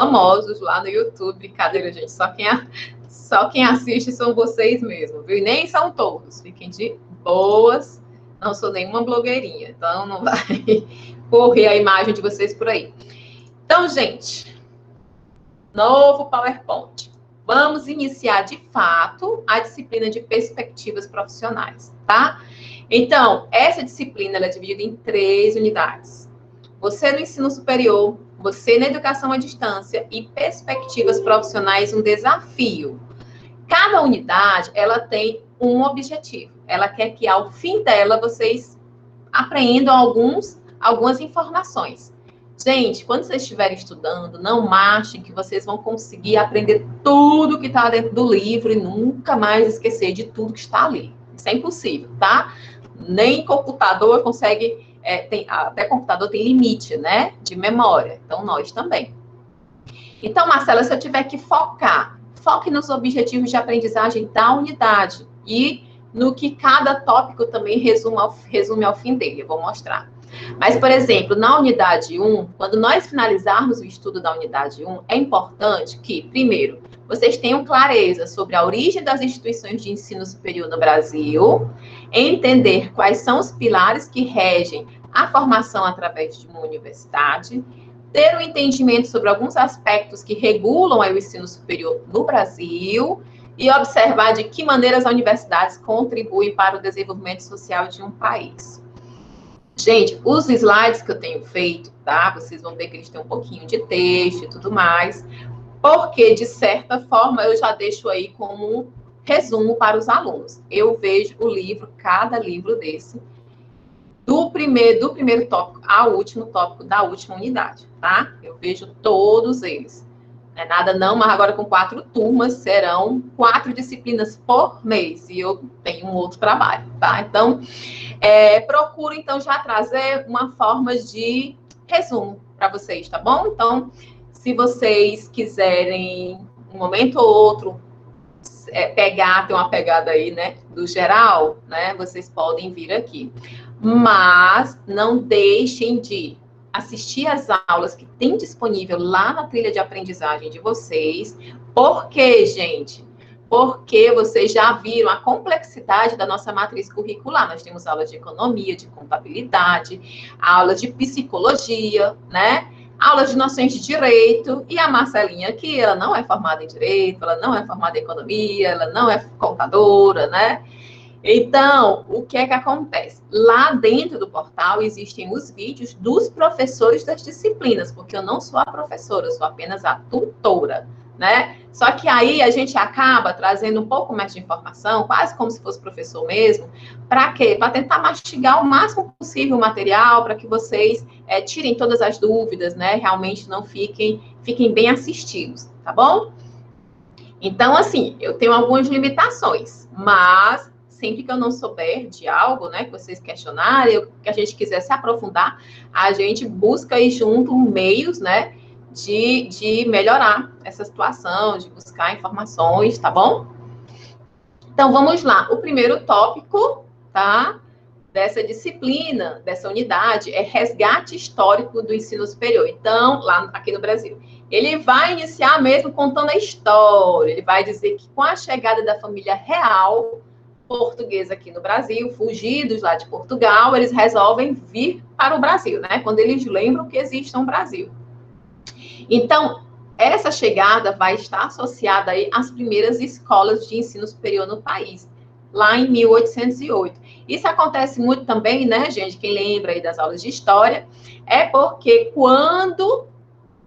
famosos lá no YouTube. Brincadeira, gente, só quem assiste são vocês mesmo, viu? E nem são todos, fiquem de boas, não sou nenhuma blogueirinha, então não vai correr a imagem de vocês por aí. Então, gente, novo PowerPoint. Vamos iniciar, de fato, a disciplina de perspectivas profissionais, tá? Então, essa disciplina ela é dividida em 3 unidades. Você no ensino superior, você na educação à distância e perspectivas profissionais, um desafio. Cada unidade, ela tem um objetivo. Ela quer que, ao fim dela, vocês aprendam algumas informações. Gente, quando vocês estiverem estudando, não achem que vocês vão conseguir aprender tudo que está dentro do livro e nunca mais esquecer de tudo que está ali. Isso é impossível, tá? Nem computador consegue, até computador tem limite, né, de memória. Então, nós também. Então, Marcela, se eu tiver que foque nos objetivos de aprendizagem da unidade e no que cada tópico também resume ao fim dele. Eu vou mostrar. Mas, por exemplo, na unidade 1, quando nós finalizarmos o estudo da unidade 1, é importante que, primeiro, vocês tenham clareza sobre a origem das instituições de ensino superior no Brasil, entender quais são os pilares que regem a formação através de uma universidade, ter um entendimento sobre alguns aspectos que regulam o ensino superior no Brasil e observar de que maneira as universidades contribuem para o desenvolvimento social de um país. Gente, os slides que eu tenho feito, tá? Vocês vão ver que eles têm um pouquinho de texto e tudo mais, porque, de certa forma, eu já deixo aí como um resumo para os alunos. Eu vejo o livro, cada livro desse, do primeiro tópico ao último tópico da última unidade, tá? Eu vejo todos eles. Não é nada não, mas agora com 4 turmas, serão 4 disciplinas por mês, e eu tenho um outro trabalho, tá? Então, procuro, então, já trazer uma forma de resumo para vocês, tá bom? Então, se vocês quiserem, um momento ou outro, ter uma pegada aí, né, do geral, né, vocês podem vir aqui. Mas não deixem de assistir às aulas que tem disponível lá na trilha de aprendizagem de vocês. Por quê, gente? Porque vocês já viram a complexidade da nossa matriz curricular. Nós temos aulas de economia, de contabilidade, aulas de psicologia, né? Aulas de noções de direito, e a Marcelinha aqui, ela não é formada em direito, ela não é formada em economia, ela não é contadora, né? Então, o que é que acontece? Lá dentro do portal existem os vídeos dos professores das disciplinas, porque eu não sou a professora, eu sou apenas a tutora, né? Só que aí a gente acaba trazendo um pouco mais de informação, quase como se fosse professor mesmo, para quê? Para tentar mastigar o máximo possível o material, para que vocês tirem todas as dúvidas, né? Realmente não fiquem bem assistidos, tá bom? Então, assim, eu tenho algumas limitações, mas sempre que eu não souber de algo, né, que vocês questionarem, que a gente quiser se aprofundar, a gente busca aí junto meios, né, de melhorar essa situação, de buscar informações, tá bom? Então, vamos lá. O primeiro tópico, tá, dessa disciplina, dessa unidade, é resgate histórico do ensino superior. Então, lá aqui no Brasil, ele vai iniciar mesmo contando a história. Ele vai dizer que com a chegada da família real portuguesa aqui no Brasil, fugidos lá de Portugal, eles resolvem vir para o Brasil, né? Quando eles lembram que existe um Brasil. Então, essa chegada vai estar associada aí às primeiras escolas de ensino superior no país, lá em 1808. Isso acontece muito também, né, gente? Quem lembra aí das aulas de história, é porque quando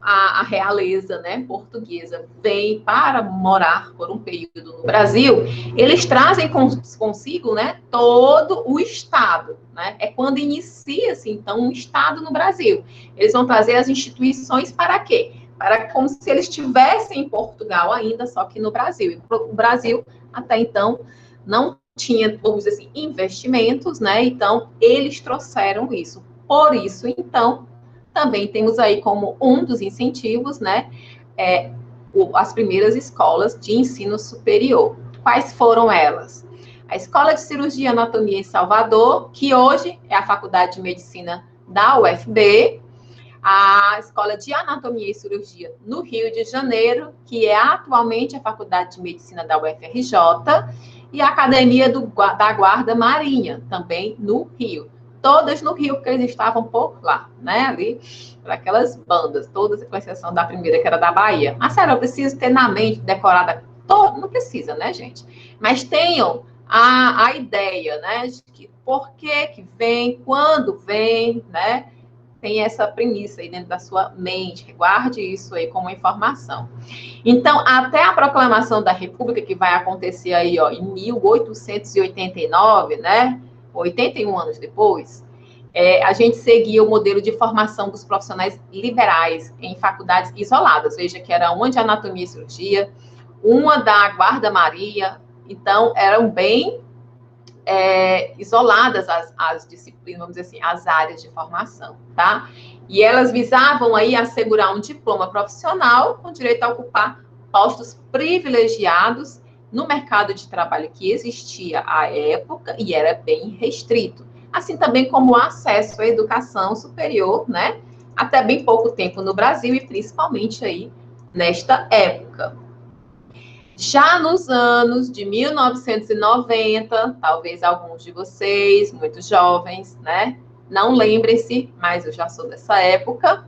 a realeza, né, portuguesa vem para morar por um período no Brasil, eles trazem consigo, né, todo o Estado, né? É quando inicia-se, então, um Estado no Brasil. Eles vão trazer as instituições para quê? Para como se eles estivessem em Portugal ainda, só que no Brasil. E o Brasil, até então, não tinha, vamos dizer assim, investimentos, né? Então, eles trouxeram isso. Por isso, então, também temos aí como um dos incentivos, né, as primeiras escolas de ensino superior. Quais foram elas? A Escola de Cirurgia e Anatomia em Salvador, que hoje é a Faculdade de Medicina da UFB, a Escola de Anatomia e Cirurgia no Rio de Janeiro, que é atualmente a Faculdade de Medicina da UFRJ, e a Academia da Guarda Marinha, também no Rio. Todas no Rio, porque eles estavam por lá, né? Ali, para aquelas bandas, todas, com exceção da primeira, que era da Bahia. Mas, sério, eu preciso ter na mente decorada, não precisa, né, gente? Mas tenham a ideia, né, de que por que vem, quando vem, né? Tem essa premissa aí dentro da sua mente, guarde isso aí como informação. Então, até a proclamação da República, que vai acontecer aí, ó, em 1889, né, 81 anos depois, a gente seguia o modelo de formação dos profissionais liberais em faculdades isoladas, veja que era uma de anatomia e cirurgia, uma da Guarda Marinha, então eram bem isoladas as disciplinas, vamos dizer assim, as áreas de formação, tá? E elas visavam aí assegurar um diploma profissional com direito a ocupar postos privilegiados no mercado de trabalho que existia à época e era bem restrito. Assim também como o acesso à educação superior, né? Até bem pouco tempo no Brasil e principalmente aí nesta época. Já nos anos de 1990, talvez alguns de vocês, muito jovens, né, não lembrem-se, mas eu já sou dessa época,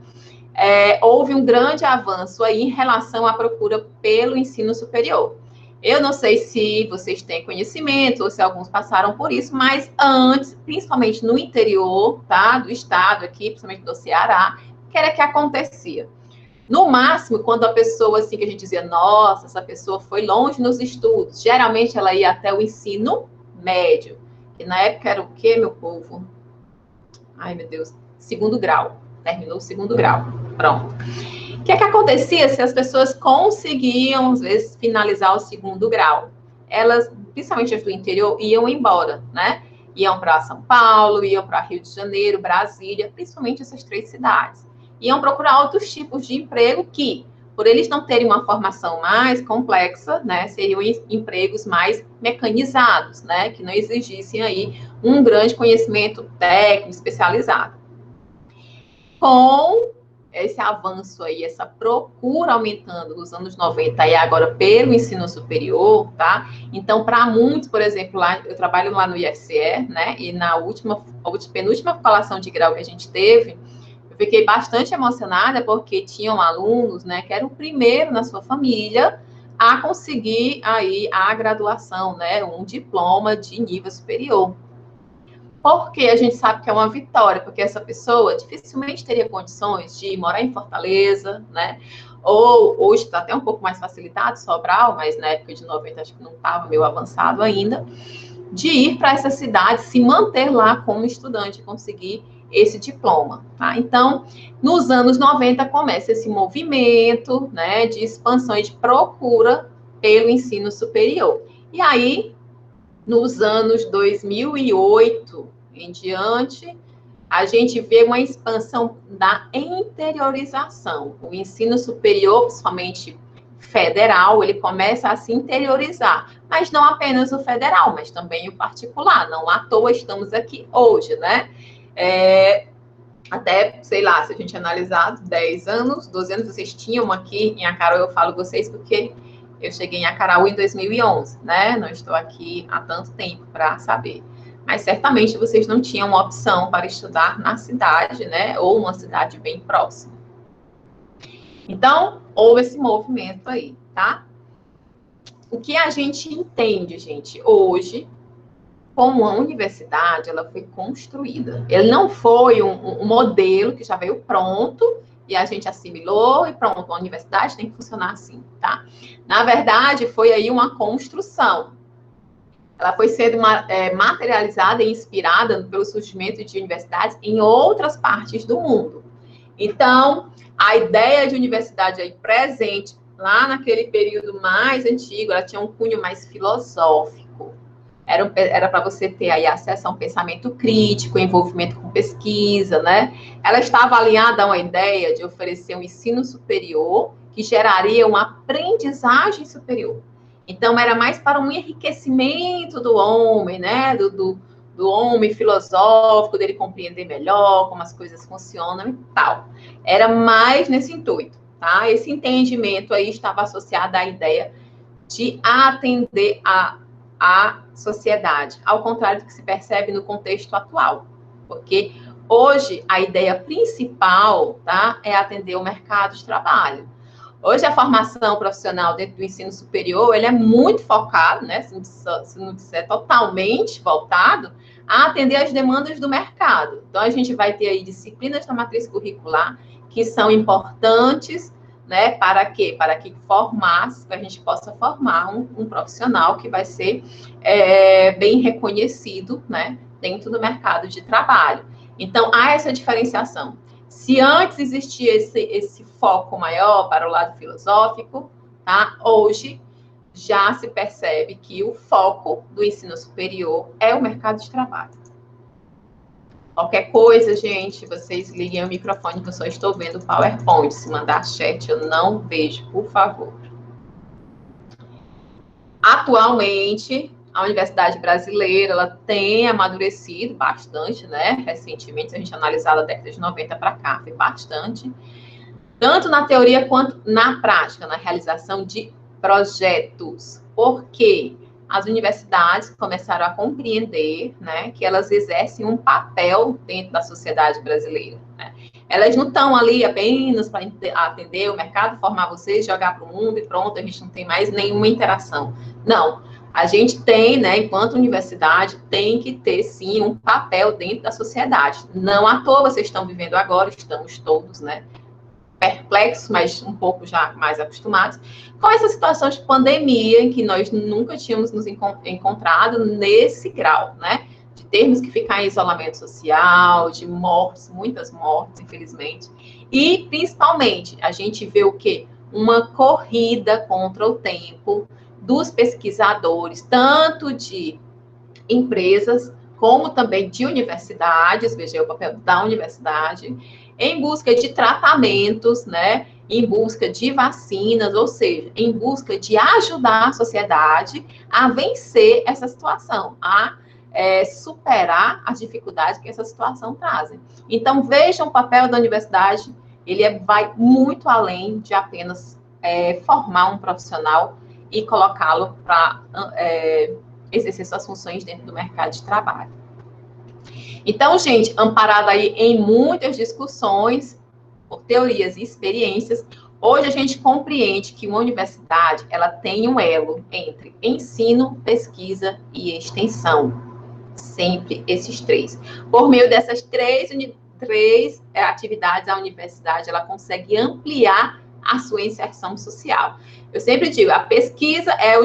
houve um grande avanço aí em relação à procura pelo ensino superior. Eu não sei se vocês têm conhecimento ou se alguns passaram por isso, mas antes, principalmente no interior, tá, do estado aqui, principalmente do Ceará, o que era que acontecia? No máximo, quando a pessoa, assim, que a gente dizia, nossa, essa pessoa foi longe nos estudos, geralmente ela ia até o ensino médio, que na época era o quê, meu povo? Ai, meu Deus, segundo grau, terminou o segundo grau, pronto. O que é que acontecia se as pessoas conseguiam, às vezes, finalizar o segundo grau? Elas, principalmente as do interior, iam embora, né? Iam para São Paulo, iam para Rio de Janeiro, Brasília, principalmente essas 3 cidades. Iam procurar outros tipos de emprego que, por eles não terem uma formação mais complexa, né, seriam empregos mais mecanizados, né, que não exigissem aí um grande conhecimento técnico especializado. Com esse avanço aí, essa procura aumentando nos anos 90 e agora pelo ensino superior, tá? Então, para muitos, por exemplo, lá, eu trabalho lá no IFCE, né, e na penúltima colação de grau que a gente teve, eu fiquei bastante emocionada porque tinham alunos, né, que eram o primeiro na sua família a conseguir aí a graduação, né, um diploma de nível superior. Porque a gente sabe que é uma vitória, porque essa pessoa dificilmente teria condições de morar em Fortaleza, né, ou hoje está até um pouco mais facilitado, Sobral, mas na época de 90 acho que não estava meio avançado ainda, de ir para essa cidade, se manter lá como estudante, conseguir esse diploma, tá? Então, nos anos 90 começa esse movimento, né, de expansão e de procura pelo ensino superior. E aí, nos anos 2008 em diante, a gente vê uma expansão da interiorização. O ensino superior, principalmente federal, ele começa a se interiorizar, mas não apenas o federal, mas também o particular. Não à toa estamos aqui hoje, né? Até, sei lá, se a gente analisar 10 anos, 12 anos, vocês tinham aqui em Acaraú, eu falo vocês porque eu cheguei em Acaraú em 2011, né? Não estou aqui há tanto tempo para saber. Mas certamente vocês não tinham uma opção para estudar na cidade, né? Ou uma cidade bem próxima. Então, houve esse movimento aí, tá? O que a gente entende, gente, hoje, como a universidade, ela foi construída. Ele não foi um modelo que já veio pronto e a gente assimilou e pronto, a universidade tem que funcionar assim, tá? Na verdade, foi aí uma construção. Ela foi sendo materializada e inspirada pelo surgimento de universidades em outras partes do mundo. Então, a ideia de universidade aí presente, lá naquele período mais antigo, ela tinha um cunho mais filosófico. Era para você ter aí acesso a um pensamento crítico, envolvimento com pesquisa, né? Ela estava alinhada a uma ideia de oferecer um ensino superior que geraria uma aprendizagem superior. Então, era mais para um enriquecimento do homem, né? Do do homem filosófico, dele compreender melhor como as coisas funcionam e tal. Era mais nesse intuito, tá? Esse entendimento aí estava associado à ideia de atender a sociedade, ao contrário do que se percebe no contexto atual, porque hoje a ideia principal, tá, é atender o mercado de trabalho. Hoje a formação profissional dentro do ensino superior, ele é muito focado, né, se não disser totalmente voltado, a atender as demandas do mercado. Então a gente vai ter aí disciplinas da matriz curricular que são importantes, né, para quê? Para que a gente possa formar um profissional que vai ser bem reconhecido, né, dentro do mercado de trabalho. Então, há essa diferenciação. Se antes existia esse foco maior para o lado filosófico, tá? Hoje já se percebe que o foco do ensino superior é o mercado de trabalho. Qualquer coisa, gente, vocês liguem o microfone que eu só estou vendo o PowerPoint. Se mandar chat, eu não vejo, por favor. Atualmente, a Universidade Brasileira, ela tem amadurecido bastante, né? Recentemente, se a gente analisar da década de 90 para cá, foi bastante. Tanto na teoria quanto na prática, na realização de projetos. Por quê? As universidades começaram a compreender, né, que elas exercem um papel dentro da sociedade brasileira, né? Elas não estão ali apenas para atender o mercado, formar vocês, jogar para o mundo e pronto, a gente não tem mais nenhuma interação. Não, a gente tem, né, enquanto universidade, tem que ter, sim, um papel dentro da sociedade. Não à toa vocês estão vivendo agora, estamos todos, né, perplexos, mas um pouco já mais acostumados, com essa situação de pandemia, em que nós nunca tínhamos nos encontrado nesse grau, né? De termos que ficar em isolamento social, de mortes, muitas mortes, infelizmente. E, principalmente, a gente vê o quê? Uma corrida contra o tempo dos pesquisadores, tanto de empresas, como também de universidades, veja o papel da universidade, em busca de tratamentos, né, em busca de vacinas, ou seja, em busca de ajudar a sociedade a vencer essa situação, a superar as dificuldades que essa situação traz. Então, vejam o papel da universidade, ele vai muito além de apenas formar um profissional e colocá-lo para exercer suas funções dentro do mercado de trabalho. Então, gente, amparado aí em muitas discussões, por teorias e experiências, hoje a gente compreende que uma universidade, ela tem um elo entre ensino, pesquisa e extensão. Sempre esses três. Por meio dessas três atividades, a universidade, ela consegue ampliar a sua inserção social. Eu sempre digo, a pesquisa é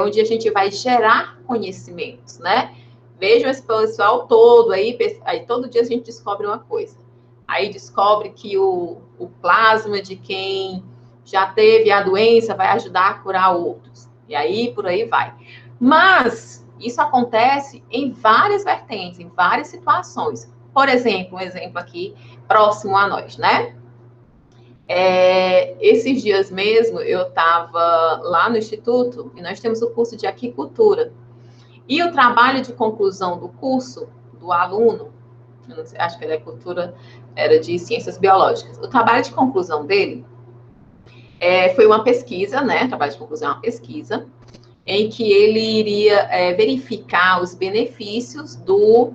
onde a gente vai gerar conhecimentos, né? Vejam esse pessoal todo aí todo dia a gente descobre uma coisa. Aí descobre que o plasma de quem já teve a doença vai ajudar a curar outros. E aí, por aí vai. Mas isso acontece em várias vertentes, em várias situações. Por exemplo, um exemplo aqui próximo a nós, né? Esses dias mesmo, eu estava lá no Instituto e nós temos o curso de aquicultura. E o trabalho de conclusão do curso, do aluno, eu não sei, acho que era de ciências biológicas. O trabalho de conclusão dele foi uma pesquisa, né? O trabalho de conclusão é uma pesquisa, em que ele iria verificar os benefícios do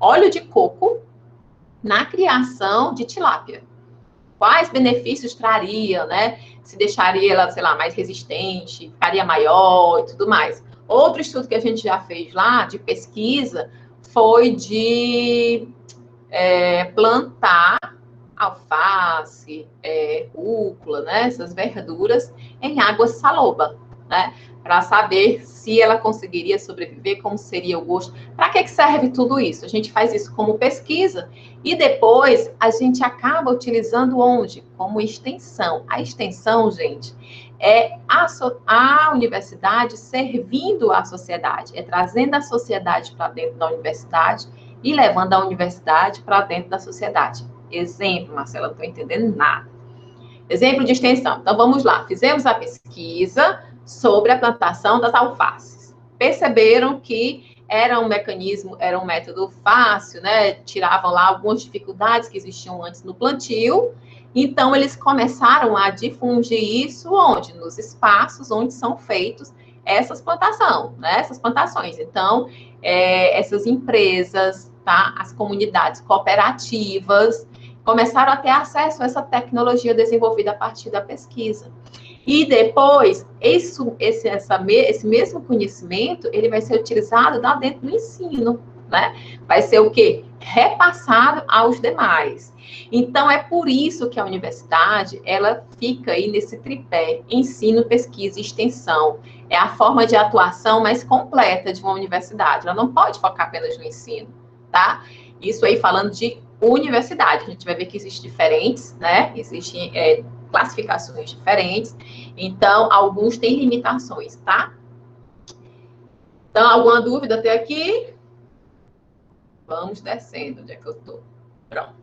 óleo de coco na criação de tilápia. Quais benefícios traria, né? Se deixaria ela, sei lá, mais resistente, ficaria maior e tudo mais. Outro estudo que a gente já fez lá, de pesquisa, foi de plantar alface, rúcula, né? Essas verduras em água saloba, né? Para saber se ela conseguiria sobreviver, como seria o gosto. Para que serve tudo isso? A gente faz isso como pesquisa e depois a gente acaba utilizando onde? Como extensão. A extensão, gente, é a universidade servindo a sociedade, é trazendo a sociedade para dentro da universidade e levando a universidade para dentro da sociedade. Exemplo, Marcela, não estou entendendo nada. Exemplo de extensão. Então, vamos lá. Fizemos a pesquisa sobre a plantação das alfaces. Perceberam que era um mecanismo, era um método fácil, né? Tiravam lá algumas dificuldades que existiam antes no plantio. Então, eles começaram a difundir isso onde? Nos espaços onde são feitos essas plantações, né? Essas plantações. Então, essas empresas, tá? As comunidades cooperativas começaram a ter acesso a essa tecnologia desenvolvida a partir da pesquisa. E depois, esse mesmo conhecimento, ele vai ser utilizado lá dentro do ensino, né? Vai ser o quê? Repassado aos demais. Então, é por isso que a universidade, ela fica aí nesse tripé, ensino, pesquisa e extensão. É a forma de atuação mais completa de uma universidade. Ela não pode focar apenas no ensino, tá? Isso aí falando de universidade. A gente vai ver que existem diferentes, né? Existem classificações diferentes. Então, alguns têm limitações, tá? Então, alguma dúvida até aqui? Vamos descendo, onde é que eu tô? Pronto.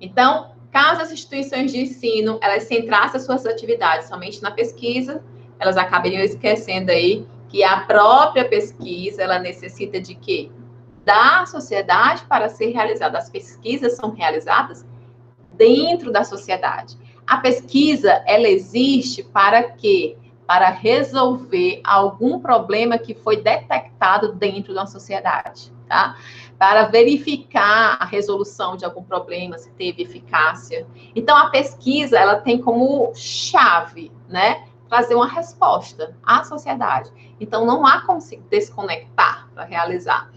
Então, caso as instituições de ensino, elas centrassem as suas atividades somente na pesquisa, elas acabariam esquecendo aí que a própria pesquisa, ela necessita de quê? Da sociedade para ser realizada. As pesquisas são realizadas dentro da sociedade. A pesquisa, ela existe para quê? Para resolver algum problema que foi detectado dentro da sociedade, tá? Para verificar a resolução de algum problema, se teve eficácia. Então, a pesquisa, ela tem como chave, né? Trazer uma resposta à sociedade. Então, não há como se desconectar para realizar.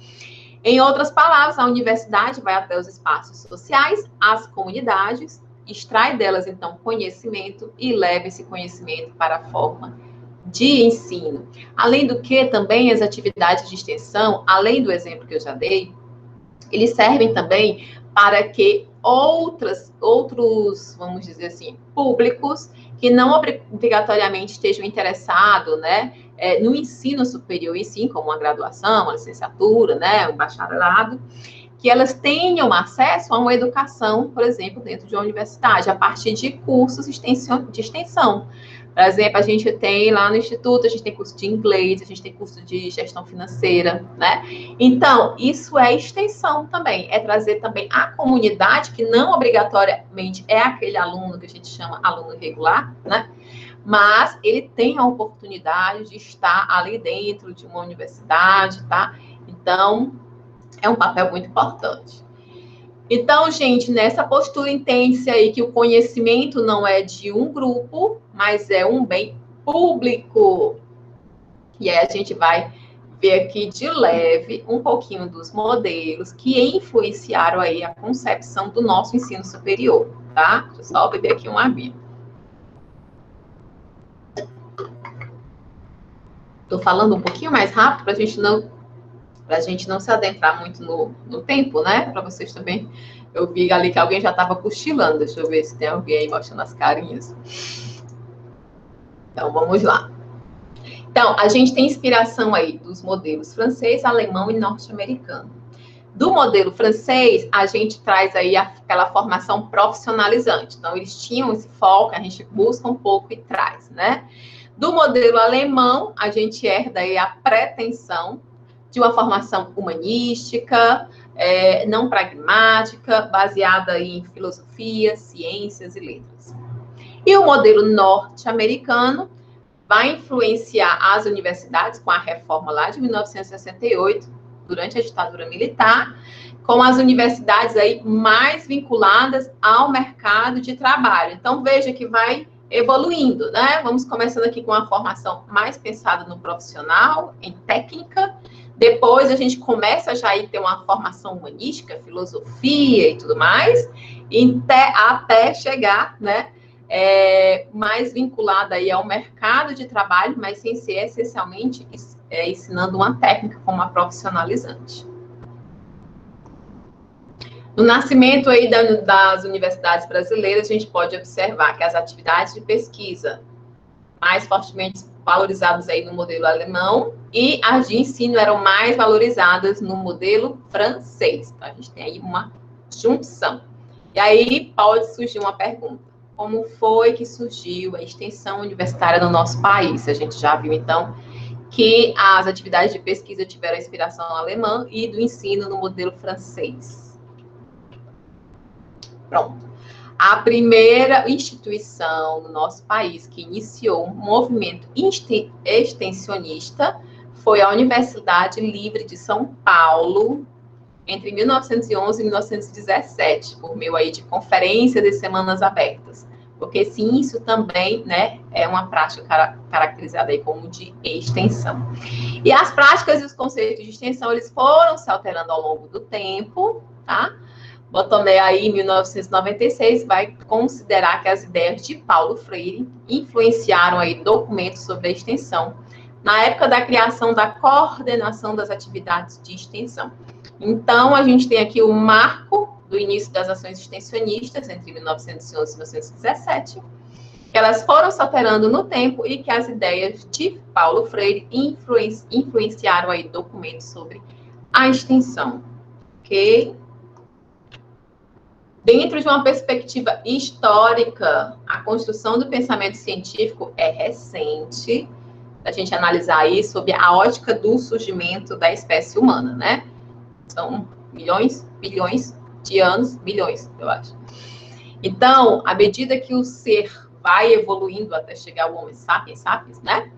Em outras palavras, a universidade vai até os espaços sociais, as comunidades, extrai delas, então, conhecimento e leva esse conhecimento para a forma de ensino. Além do que, também, as atividades de extensão, além do exemplo que eu já dei, eles servem também para que outros, vamos dizer assim, públicos que não obrigatoriamente estejam interessados, né, no ensino superior, e sim, como uma graduação, uma licenciatura, né, um bacharelado, que elas tenham acesso a uma educação, por exemplo, dentro de uma universidade, a partir de cursos de extensão. Por exemplo, a gente tem lá no Instituto, a gente tem curso de inglês, a gente tem curso de gestão financeira, né? Então, isso é extensão também, é trazer também a comunidade, que não obrigatoriamente é aquele aluno que a gente chama aluno regular, né? Mas ele tem a oportunidade de estar ali dentro de uma universidade, tá? Então, é um papel muito importante. Então, gente, nessa postura entende-se aí que o conhecimento não é de um grupo, mas é um bem público. E aí a gente vai ver aqui de leve um pouquinho dos modelos que influenciaram aí a concepção do nosso ensino superior, tá? Deixa eu só beber aqui uma aguinha. Estou falando um pouquinho mais rápido para a gente não se adentrar muito no tempo, né? Para vocês também. Eu vi ali que alguém já estava cochilando. Deixa eu ver se tem alguém aí mostrando as carinhas. Então, vamos lá. Então, a gente tem inspiração aí dos modelos francês, alemão e norte-americano. Do modelo francês, a gente traz aí aquela formação profissionalizante. Então, eles tinham esse foco, a gente busca um pouco e traz, né? Do modelo alemão, a gente herda aí a pretensão de uma formação humanística, não pragmática, baseada em filosofia, ciências e letras. E o modelo norte-americano vai influenciar as universidades com a reforma lá de 1968, durante a ditadura militar, com as universidades aí mais vinculadas ao mercado de trabalho. Então, veja que vai evoluindo, né? Vamos começando aqui com uma formação mais pensada no profissional, em técnica. Depois a gente começa já a ter uma formação humanística, filosofia e tudo mais, até chegar, né, mais vinculada aí ao mercado de trabalho, mas sem ser essencialmente ensinando uma técnica como a profissionalizante. No nascimento aí das universidades brasileiras, a gente pode observar que as atividades de pesquisa mais fortemente valorizadas aí no modelo alemão e as de ensino eram mais valorizadas no modelo francês. Então, a gente tem aí uma junção. E aí pode surgir uma pergunta: como foi que surgiu a extensão universitária no nosso país? A gente já viu, então, que as atividades de pesquisa tiveram inspiração alemã e do ensino no modelo francês. Pronto. A primeira instituição no nosso país que iniciou um movimento extensionista foi a Universidade Livre de São Paulo, entre 1911 e 1917, por meio aí de conferências e semanas abertas. Porque, sim, isso também, né, é uma prática caracterizada aí como de extensão. E as práticas e os conceitos de extensão, eles foram se alterando ao longo do tempo, tá? Botomé aí, em 1996, vai considerar que as ideias de Paulo Freire influenciaram aí documentos sobre a extensão, na época da criação da coordenação das atividades de extensão. Então, a gente tem aqui o marco do início das ações extensionistas, entre 1911 e 1917, que elas foram se alterando no tempo e que as ideias de Paulo Freire influenciaram aí documentos sobre a extensão. Ok? Dentro de uma perspectiva histórica, a construção do pensamento científico é recente, a gente analisar aí sob a ótica do surgimento da espécie humana, né? São milhões, bilhões de anos, bilhões, eu acho. Então, à medida que o ser vai evoluindo até chegar ao Homo sapiens sapiens, né?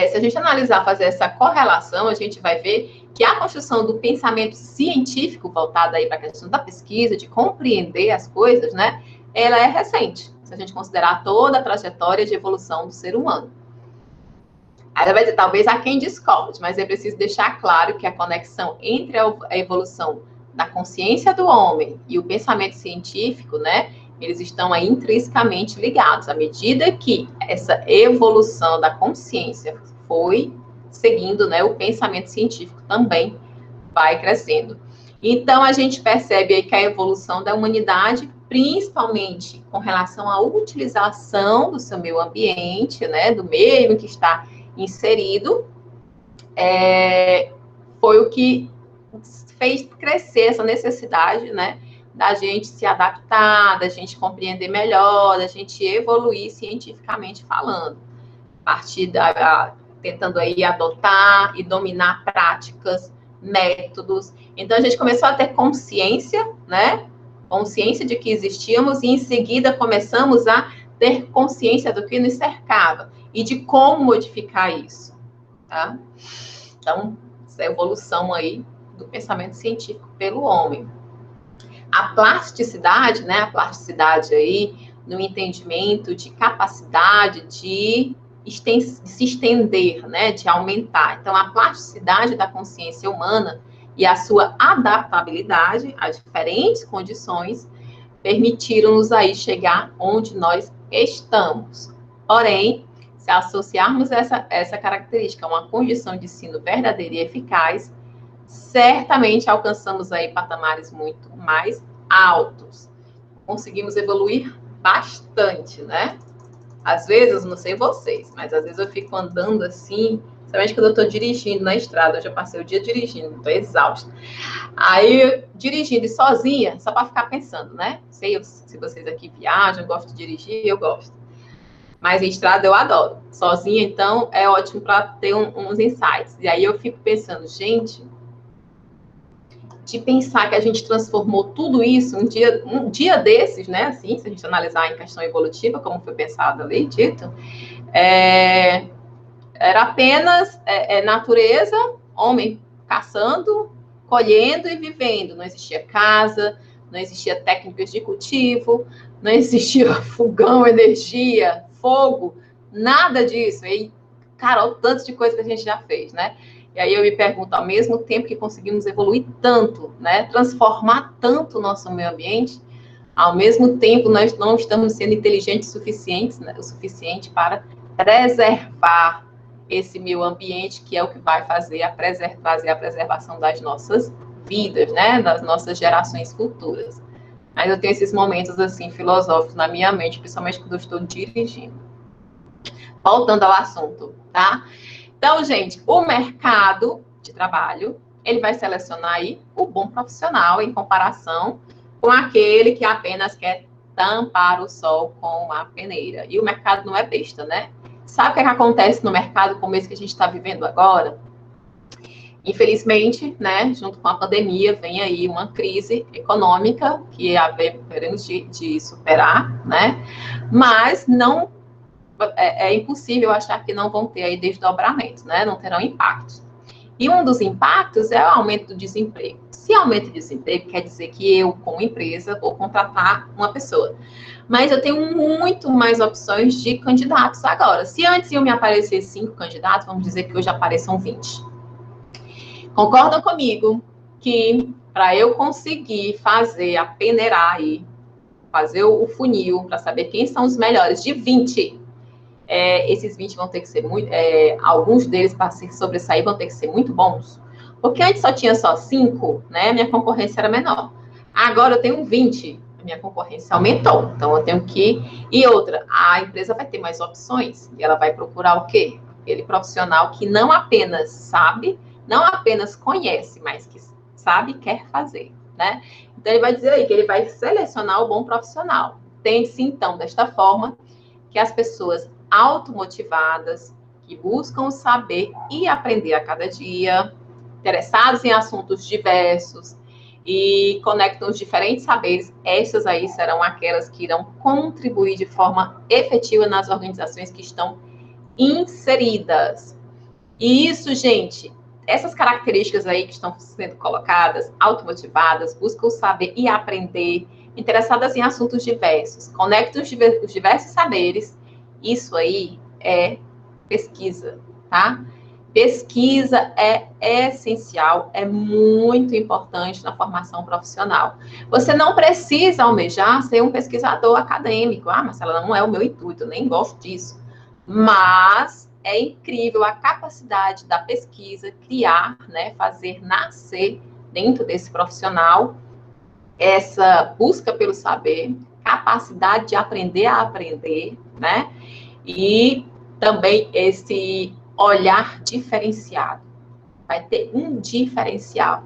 Se a gente analisar, fazer essa correlação, a gente vai ver que a construção do pensamento científico, voltada aí para a questão da pesquisa, de compreender as coisas, né? Ela é recente, se a gente considerar toda a trajetória de evolução do ser humano. Aí vai dizer, talvez há quem discorde, mas é preciso deixar claro que a conexão entre a evolução da consciência do homem e o pensamento científico, né, eles estão aí intrinsecamente ligados. À medida que essa evolução da consciência foi seguindo, né, o pensamento científico também vai crescendo. Então, a gente percebe aí que a evolução da humanidade, principalmente com relação à utilização do seu meio ambiente, né, do meio em que está inserido, foi o que fez crescer essa necessidade, né, da gente se adaptar, da gente compreender melhor, da gente evoluir cientificamente falando, a partir tentando aí adotar e dominar práticas, métodos. Então, a gente começou a ter consciência, né, consciência de que existíamos, e em seguida começamos a ter consciência do que nos cercava e de como modificar isso, tá? Então, essa evolução aí do pensamento científico pelo homem. A plasticidade, né? A plasticidade aí no entendimento de capacidade de se estender, né? De aumentar. Então, a plasticidade da consciência humana e a sua adaptabilidade a diferentes condições permitiram-nos aí chegar onde nós estamos. Porém, se associarmos essa característica a uma condição de ensino verdadeira e eficaz, certamente alcançamos aí patamares muito mais altos. Conseguimos evoluir bastante, né? Às vezes, não sei vocês, mas às vezes eu fico andando assim, principalmente quando eu estou dirigindo na estrada, eu já passei o dia dirigindo, estou exausta. Aí, dirigindo e sozinha, só para ficar pensando, né? Sei se vocês aqui viajam, gostam de dirigir, eu gosto. Mas em estrada eu adoro. Sozinha, então, é ótimo para ter uns insights. E aí eu fico pensando, gente, de pensar que a gente transformou tudo isso um dia desses, né? Assim, se a gente analisar em questão evolutiva, como foi pensado ali, dito, era apenas natureza, homem caçando, colhendo e vivendo. Não existia casa, não existia técnicas de cultivo, não existia fogão, energia, fogo, nada disso. E, cara, o tanto de coisa que a gente já fez, né? E aí eu me pergunto, ao mesmo tempo que conseguimos evoluir tanto, né, transformar tanto o nosso meio ambiente, ao mesmo tempo nós não estamos sendo inteligentes o suficiente para preservar esse meio ambiente, que é o que vai fazer a preservação das nossas vidas, né, das nossas gerações futuras. Mas eu tenho esses momentos, assim, filosóficos na minha mente, principalmente quando eu estou dirigindo. Voltando ao assunto, tá? Então, gente, o mercado de trabalho, ele vai selecionar aí o bom profissional em comparação com aquele que apenas quer tampar o sol com a peneira. E o mercado não é besta, né? Sabe o que é que acontece no mercado como esse que a gente está vivendo agora? Infelizmente, né, junto com a pandemia, vem aí uma crise econômica que haveremos de superar, né? Mas não é impossível achar que não vão ter aí desdobramentos, né? Não terão impactos. E um dos impactos é o aumento do desemprego. Se aumenta o desemprego, quer dizer que eu, como empresa, vou contratar uma pessoa. Mas eu tenho muito mais opções de candidatos agora. Se antes iam me aparecer 5 candidatos, vamos dizer que hoje apareçam 20. Concordam comigo que para eu conseguir fazer a peneirar aí, fazer o funil para saber quem são os melhores de 20, esses 20 vão ter que ser muito, alguns deles para se sobressair vão ter que ser muito bons, porque antes só tinha só 5, né? Minha concorrência era menor. Agora eu tenho 20, a minha concorrência aumentou, então eu tenho que... E outra, a empresa vai ter mais opções, e ela vai procurar o quê? Aquele profissional que não apenas sabe, não apenas conhece, mas que sabe e quer fazer, né? Então ele vai dizer aí que ele vai selecionar o bom profissional. Entende-se então desta forma que as pessoas automotivadas, que buscam saber e aprender a cada dia, interessados em assuntos diversos e conectam os diferentes saberes, essas aí serão aquelas que irão contribuir de forma efetiva nas organizações que estão inseridas. E isso, gente, essas características aí que estão sendo colocadas, automotivadas, buscam saber e aprender, interessadas em assuntos diversos, conectam os diversos saberes, isso aí é pesquisa, tá? Pesquisa é essencial, é muito importante na formação profissional. Você não precisa almejar ser um pesquisador acadêmico. Ah, Marcela, não é o meu intuito, nem gosto disso. Mas é incrível a capacidade da pesquisa criar, né, fazer nascer dentro desse profissional essa busca pelo saber, capacidade de aprender a aprender, né? E também esse olhar diferenciado. Vai ter um diferencial,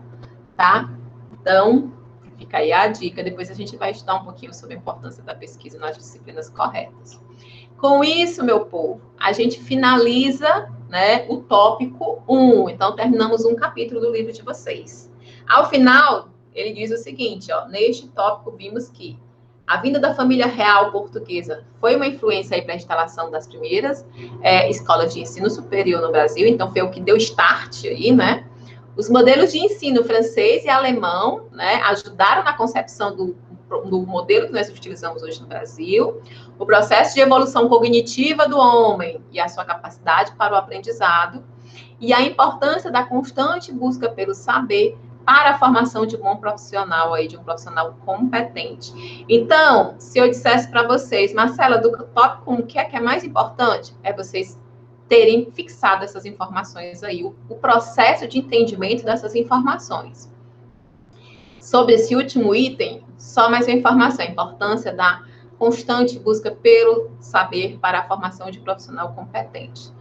tá? Então, fica aí a dica. Depois a gente vai estudar um pouquinho sobre a importância da pesquisa nas disciplinas corretas. Com isso, meu povo, a gente finaliza, né, o tópico 1. Então, terminamos um capítulo do livro de vocês. Ao final, ele diz o seguinte, ó, neste tópico vimos que a vinda da família real portuguesa foi uma influência para a instalação das primeiras escolas de ensino superior no Brasil, então foi o que deu start aí, né? Os modelos de ensino francês e alemão, né, ajudaram na concepção do modelo que nós utilizamos hoje no Brasil, o processo de evolução cognitiva do homem e a sua capacidade para o aprendizado, e a importância da constante busca pelo saber para a formação de um bom profissional aí, de um profissional competente. Então, se eu dissesse para vocês, Marcela, do tópico 1, o que é mais importante? É vocês terem fixado essas informações aí, o processo de entendimento dessas informações. Sobre esse último item, só mais uma informação, a importância da constante busca pelo saber para a formação de profissional competente.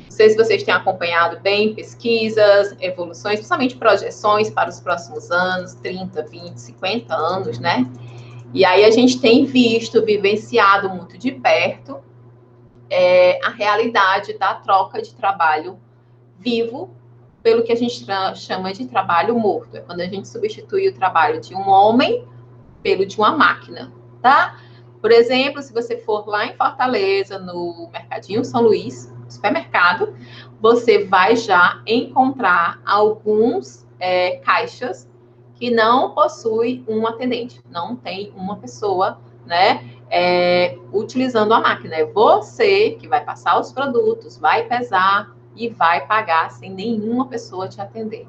Não sei se vocês têm acompanhado bem pesquisas, evoluções, principalmente projeções para os próximos anos, 30, 20, 50 anos, né? E aí a gente tem visto, vivenciado muito de perto a realidade da troca de trabalho vivo pelo que a gente chama de trabalho morto. É quando a gente substitui o trabalho de um homem pelo de uma máquina, tá? Por exemplo, se você for lá em Fortaleza, no Mercadinho São Luís, supermercado, você vai já encontrar alguns caixas que não possuem um atendente, não tem uma pessoa, né, utilizando a máquina. É você que vai passar os produtos, vai pesar e vai pagar sem nenhuma pessoa te atender.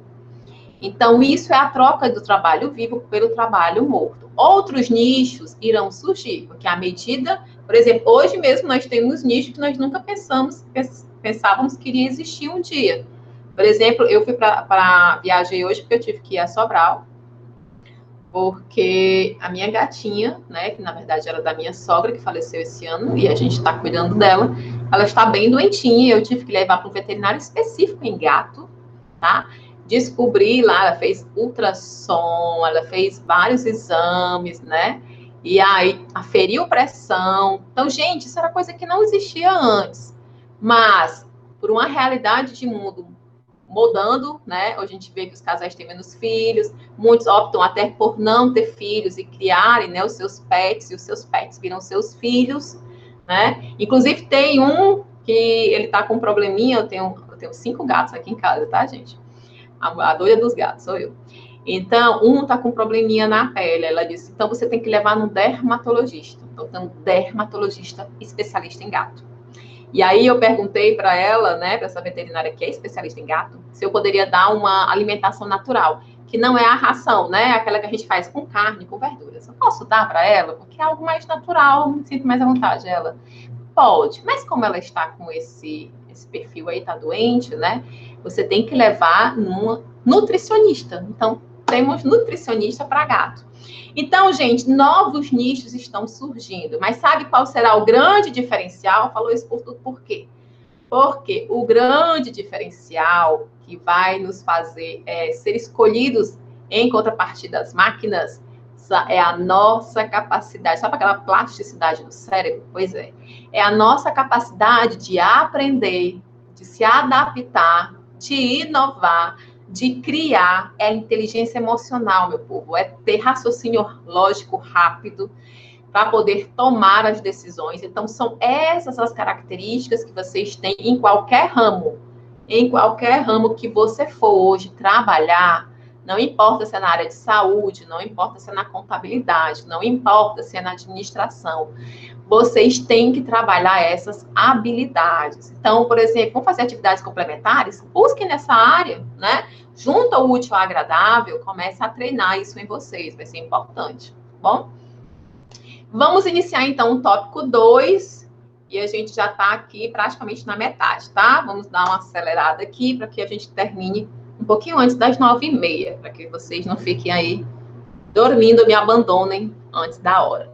Então, isso é a troca do trabalho vivo pelo trabalho morto. Outros nichos irão surgir, porque à medida, por exemplo, hoje mesmo nós temos nichos que nós nunca pensávamos que iria existir um dia. Por exemplo, eu fui viajei hoje porque eu tive que ir a Sobral, porque a minha gatinha, né, que na verdade era da minha sogra, que faleceu esse ano, e a gente está cuidando dela, ela está bem doentinha, eu tive que levar para um veterinário específico em gato, tá? Descobri lá, ela fez ultrassom, ela fez vários exames, né? E aí aferiu pressão. Então, gente, isso era coisa que não existia antes. Mas, por uma realidade de mundo mudando, né? Hoje a gente vê que os casais têm menos filhos, muitos optam até por não ter filhos e criarem, né, os seus pets, e os seus pets viram seus filhos, né? Inclusive tem um que ele tá com um probleminha, eu tenho 5 gatos aqui em casa, tá, gente? A doida dos gatos sou eu. Então, um tá com um probleminha na pele. Ela disse, então você tem que levar no dermatologista. Então, tem um dermatologista especialista em gato. E aí eu perguntei para ela, né, para essa veterinária que é especialista em gato, se eu poderia dar uma alimentação natural, que não é a ração, né, aquela que a gente faz com carne, com verduras. Eu posso dar para ela, porque é algo mais natural, me sinto mais à vontade. Ela, pode, mas como ela está com esse perfil aí, tá doente, né, você tem que levar numa nutricionista. Então, temos nutricionista para gato. Então, gente, novos nichos estão surgindo. Mas sabe qual será o grande diferencial? Falou isso por quê? Porque o grande diferencial que vai nos fazer ser escolhidos em contrapartida das máquinas é a nossa capacidade. Sabe aquela plasticidade do cérebro? Pois é. É a nossa capacidade de aprender, de se adaptar, de inovar, de criar. É a inteligência emocional, meu povo. É ter raciocínio lógico rápido para poder tomar as decisões. Então, são essas as características que vocês têm em qualquer ramo. Em qualquer ramo que você for hoje trabalhar, não importa se é na área de saúde, não importa se é na contabilidade, não importa se é na administração, vocês têm que trabalhar essas habilidades. Então, por exemplo, vamos fazer atividades complementares? Busquem nessa área, né? Junta o útil ao agradável, comece a treinar isso em vocês, vai ser importante, tá bom? Vamos iniciar, então, o tópico 2, e a gente já está aqui praticamente na metade, tá? Vamos dar uma acelerada aqui para que a gente termine um pouquinho antes das 9h30, para que vocês não fiquem aí dormindo, me abandonem antes da hora.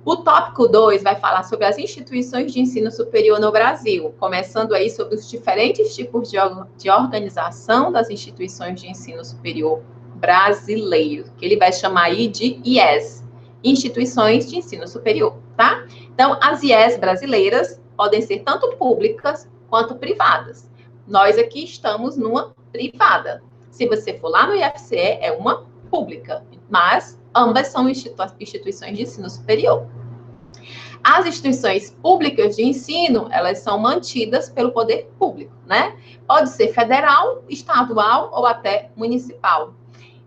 O tópico 2 vai falar sobre as instituições de ensino superior no Brasil, começando aí sobre os diferentes tipos de organização das instituições de ensino superior brasileiro, que ele vai chamar aí de IES, Instituições de Ensino Superior, tá? Então, as IES brasileiras podem ser tanto públicas quanto privadas. Nós aqui estamos numa privada. Se você for lá no IFCE, é uma pública, mas ambas são instituições de ensino superior. As instituições públicas de ensino, elas são mantidas pelo poder público, né? Pode ser federal, estadual ou até municipal.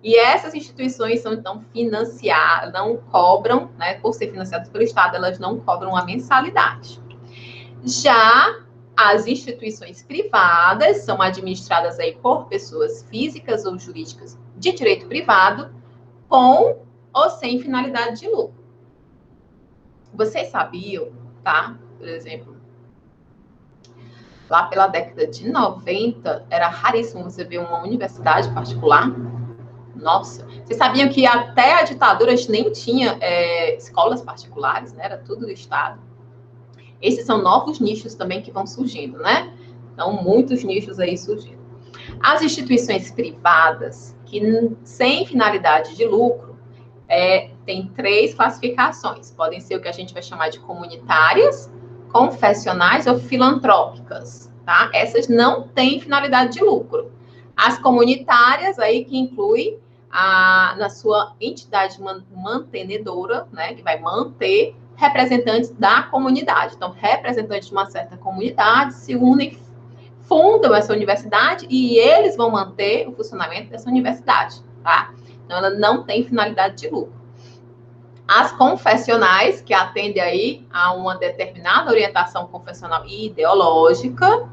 E essas instituições são, então, financiadas, não cobram, né? Por ser financiadas pelo Estado, elas não cobram a mensalidade. Já as instituições privadas são administradas aí por pessoas físicas ou jurídicas de direito privado, com ou sem finalidade de lucro. Vocês sabiam, tá? Por exemplo, lá pela década de 90, era raríssimo você ver uma universidade particular. Nossa, vocês sabiam que até a ditadura a gente nem tinha escolas particulares, né? Era tudo do Estado. Esses são novos nichos também que vão surgindo, né? Então, muitos nichos aí surgindo. As instituições privadas, que sem finalidade de lucro, tem 3 classificações. Podem ser o que a gente vai chamar de comunitárias, confessionais ou filantrópicas, tá? Essas não têm finalidade de lucro. As comunitárias, aí que inclui na sua entidade mantenedora, né, que vai manter representantes da comunidade. Então, representantes de uma certa comunidade se unem, fundam essa universidade e eles vão manter o funcionamento dessa universidade, tá? Então, ela não tem finalidade de lucro. As confessionais, que atendem aí a uma determinada orientação confessional e ideológica,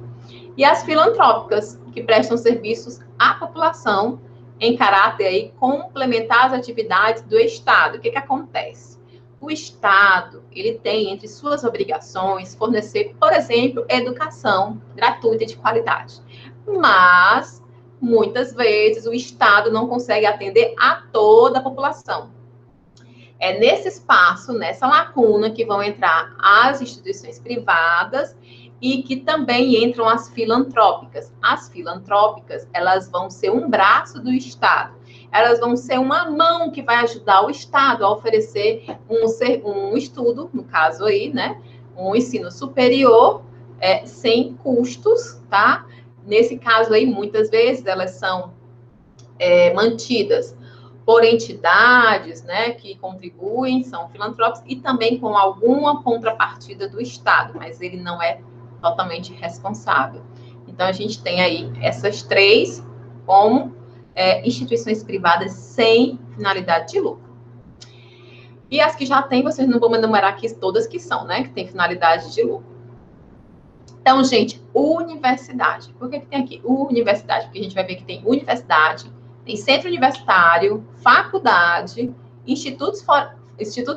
e as filantrópicas, que prestam serviços à população em caráter aí complementar às atividades do Estado. O que acontece? O Estado, ele tem entre suas obrigações fornecer, por exemplo, educação gratuita e de qualidade. Mas, muitas vezes, o Estado não consegue atender a toda a população. É nesse espaço, nessa lacuna, que vão entrar as instituições privadas e que também entram as filantrópicas. As filantrópicas, elas vão ser um braço do Estado. Elas vão ser uma mão que vai ajudar o Estado a oferecer um estudo, no caso aí, né? Um ensino superior sem custos, tá? Nesse caso aí, muitas vezes, elas são mantidas por entidades, né, que contribuem, são filantrópicos, e também com alguma contrapartida do Estado, mas ele não é totalmente responsável. Então, a gente tem aí essas três como instituições privadas sem finalidade de lucro. E as que já têm, vocês não vão enumerar aqui todas que são, né, que tem finalidade de lucro. Então, gente, universidade. Por que tem aqui universidade? Porque a gente vai ver que tem universidade, tem centro universitário, faculdade, institutos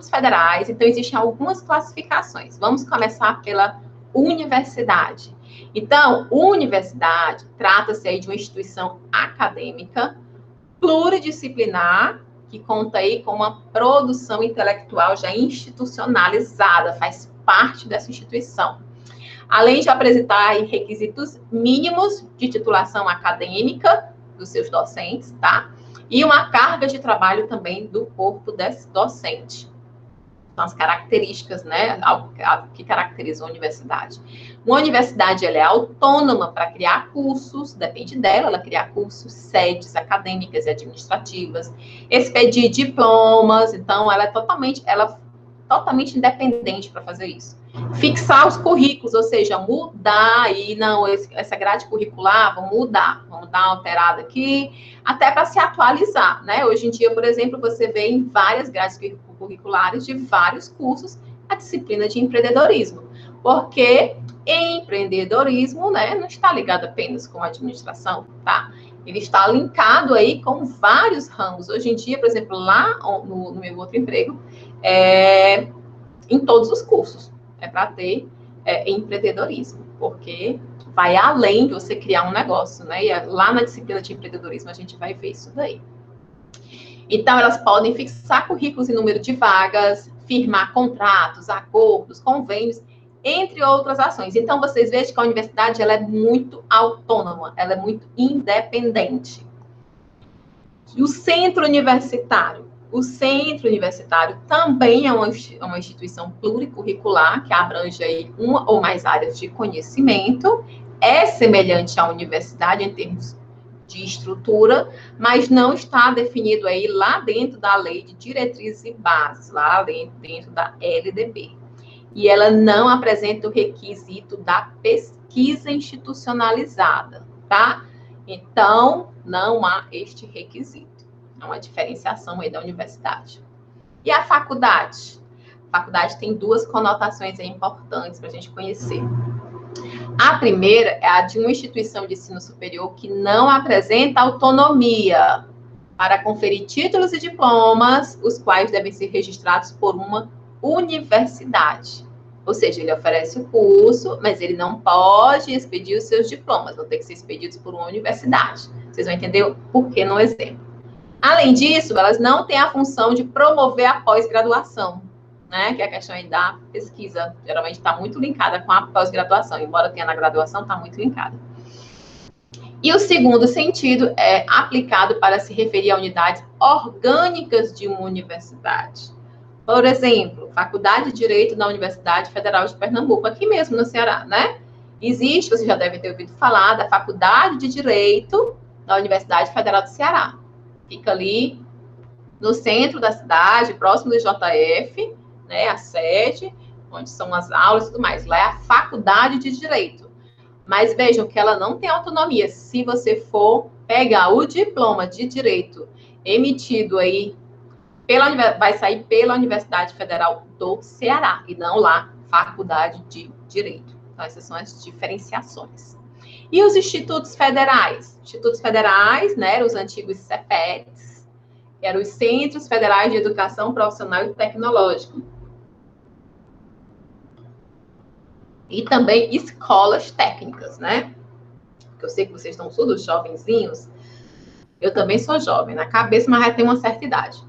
federais. Então, existem algumas classificações. Vamos começar pela universidade. Então, universidade trata-se aí de uma instituição acadêmica pluridisciplinar, que conta aí com uma produção intelectual já institucionalizada, faz parte dessa instituição. Além de apresentar requisitos mínimos de titulação acadêmica dos seus docentes, tá? E uma carga de trabalho também do corpo desse docente. São as características, né, que caracterizam a universidade. Uma universidade, ela é autônoma para criar cursos, depende dela, ela criar cursos, sedes acadêmicas e administrativas, expedir diplomas, então ela é totalmente independente para fazer isso. Fixar os currículos, ou seja, mudar aí, não, essa grade curricular, vamos dar uma alterada aqui, até para se atualizar, né? Hoje em dia, por exemplo, você vê em várias grades curriculares de vários cursos a disciplina de empreendedorismo, porque empreendedorismo, né, não está ligado apenas com a administração, tá? Ele está linkado aí com vários ramos. Hoje em dia, por exemplo, lá no meu outro emprego, em todos os cursos, para ter empreendedorismo, porque vai além de você criar um negócio, né? E lá na disciplina de empreendedorismo a gente vai ver isso daí. Então, elas podem fixar currículos e número de vagas, firmar contratos, acordos, convênios, entre outras ações. Então, vocês vejam que a universidade ela é muito autônoma, ela é muito independente. E o centro universitário? O centro universitário também é uma instituição pluricurricular que abrange aí uma ou mais áreas de conhecimento, é semelhante à universidade em termos de estrutura, mas não está definido aí lá dentro da lei de diretrizes e bases, lá dentro da LDB. E ela não apresenta o requisito da pesquisa institucionalizada, tá? Então, não há este requisito. É uma diferenciação aí da universidade. E a faculdade? A faculdade tem duas conotações aí importantes para a gente conhecer. A primeira é a de uma instituição de ensino superior que não apresenta autonomia para conferir títulos e diplomas, os quais devem ser registrados por uma universidade. Ou seja, ele oferece o curso, mas ele não pode expedir os seus diplomas, vão ter que ser expedidos por uma universidade. Vocês vão entender por que no exemplo. Além disso, elas não têm a função de promover a pós-graduação, né? Que é a questão aí da pesquisa. Geralmente está muito linkada com a pós-graduação, embora tenha na graduação, está muito linkada. E o segundo sentido é aplicado para se referir a unidades orgânicas de uma universidade. Por exemplo, Faculdade de Direito da Universidade Federal de Pernambuco, aqui mesmo no Ceará, né? Existe, você já deve ter ouvido falar, da Faculdade de Direito da Universidade Federal do Ceará. Fica ali no centro da cidade, próximo do JF, né, a sede, onde são as aulas e tudo mais. Lá é a Faculdade de Direito. Mas vejam que ela não tem autonomia. Se você for pegar o diploma de Direito emitido aí, vai sair pela Universidade Federal do Ceará, e não lá, Faculdade de Direito. Então, essas são as diferenciações. E os institutos federais? Institutos federais, né, os antigos CEPETs, que eram os Centros Federais de Educação Profissional e Tecnológica. E também escolas técnicas, né? Porque eu sei que vocês estão todos jovenzinhos. Eu também sou jovem, na cabeça, mas já tenho uma certa idade.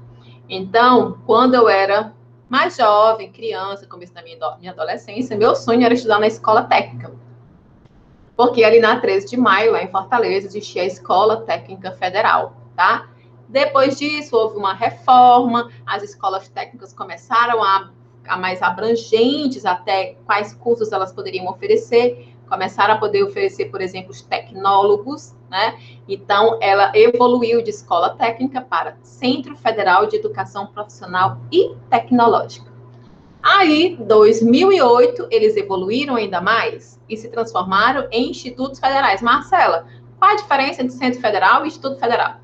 Então, quando eu era mais jovem, criança, começo da minha adolescência, meu sonho era estudar na escola técnica. Porque ali na 13 de maio, lá em Fortaleza, existia a Escola Técnica Federal, tá? Depois disso, houve uma reforma, as escolas técnicas começaram a mais abrangentes até quais cursos elas poderiam oferecer, começaram a poder oferecer, por exemplo, os tecnólogos, né? Então, ela evoluiu de escola técnica para Centro Federal de Educação Profissional e Tecnológica. Aí, 2008, eles evoluíram ainda mais e se transformaram em institutos federais. Marcela, qual a diferença entre Centro Federal e Instituto Federal?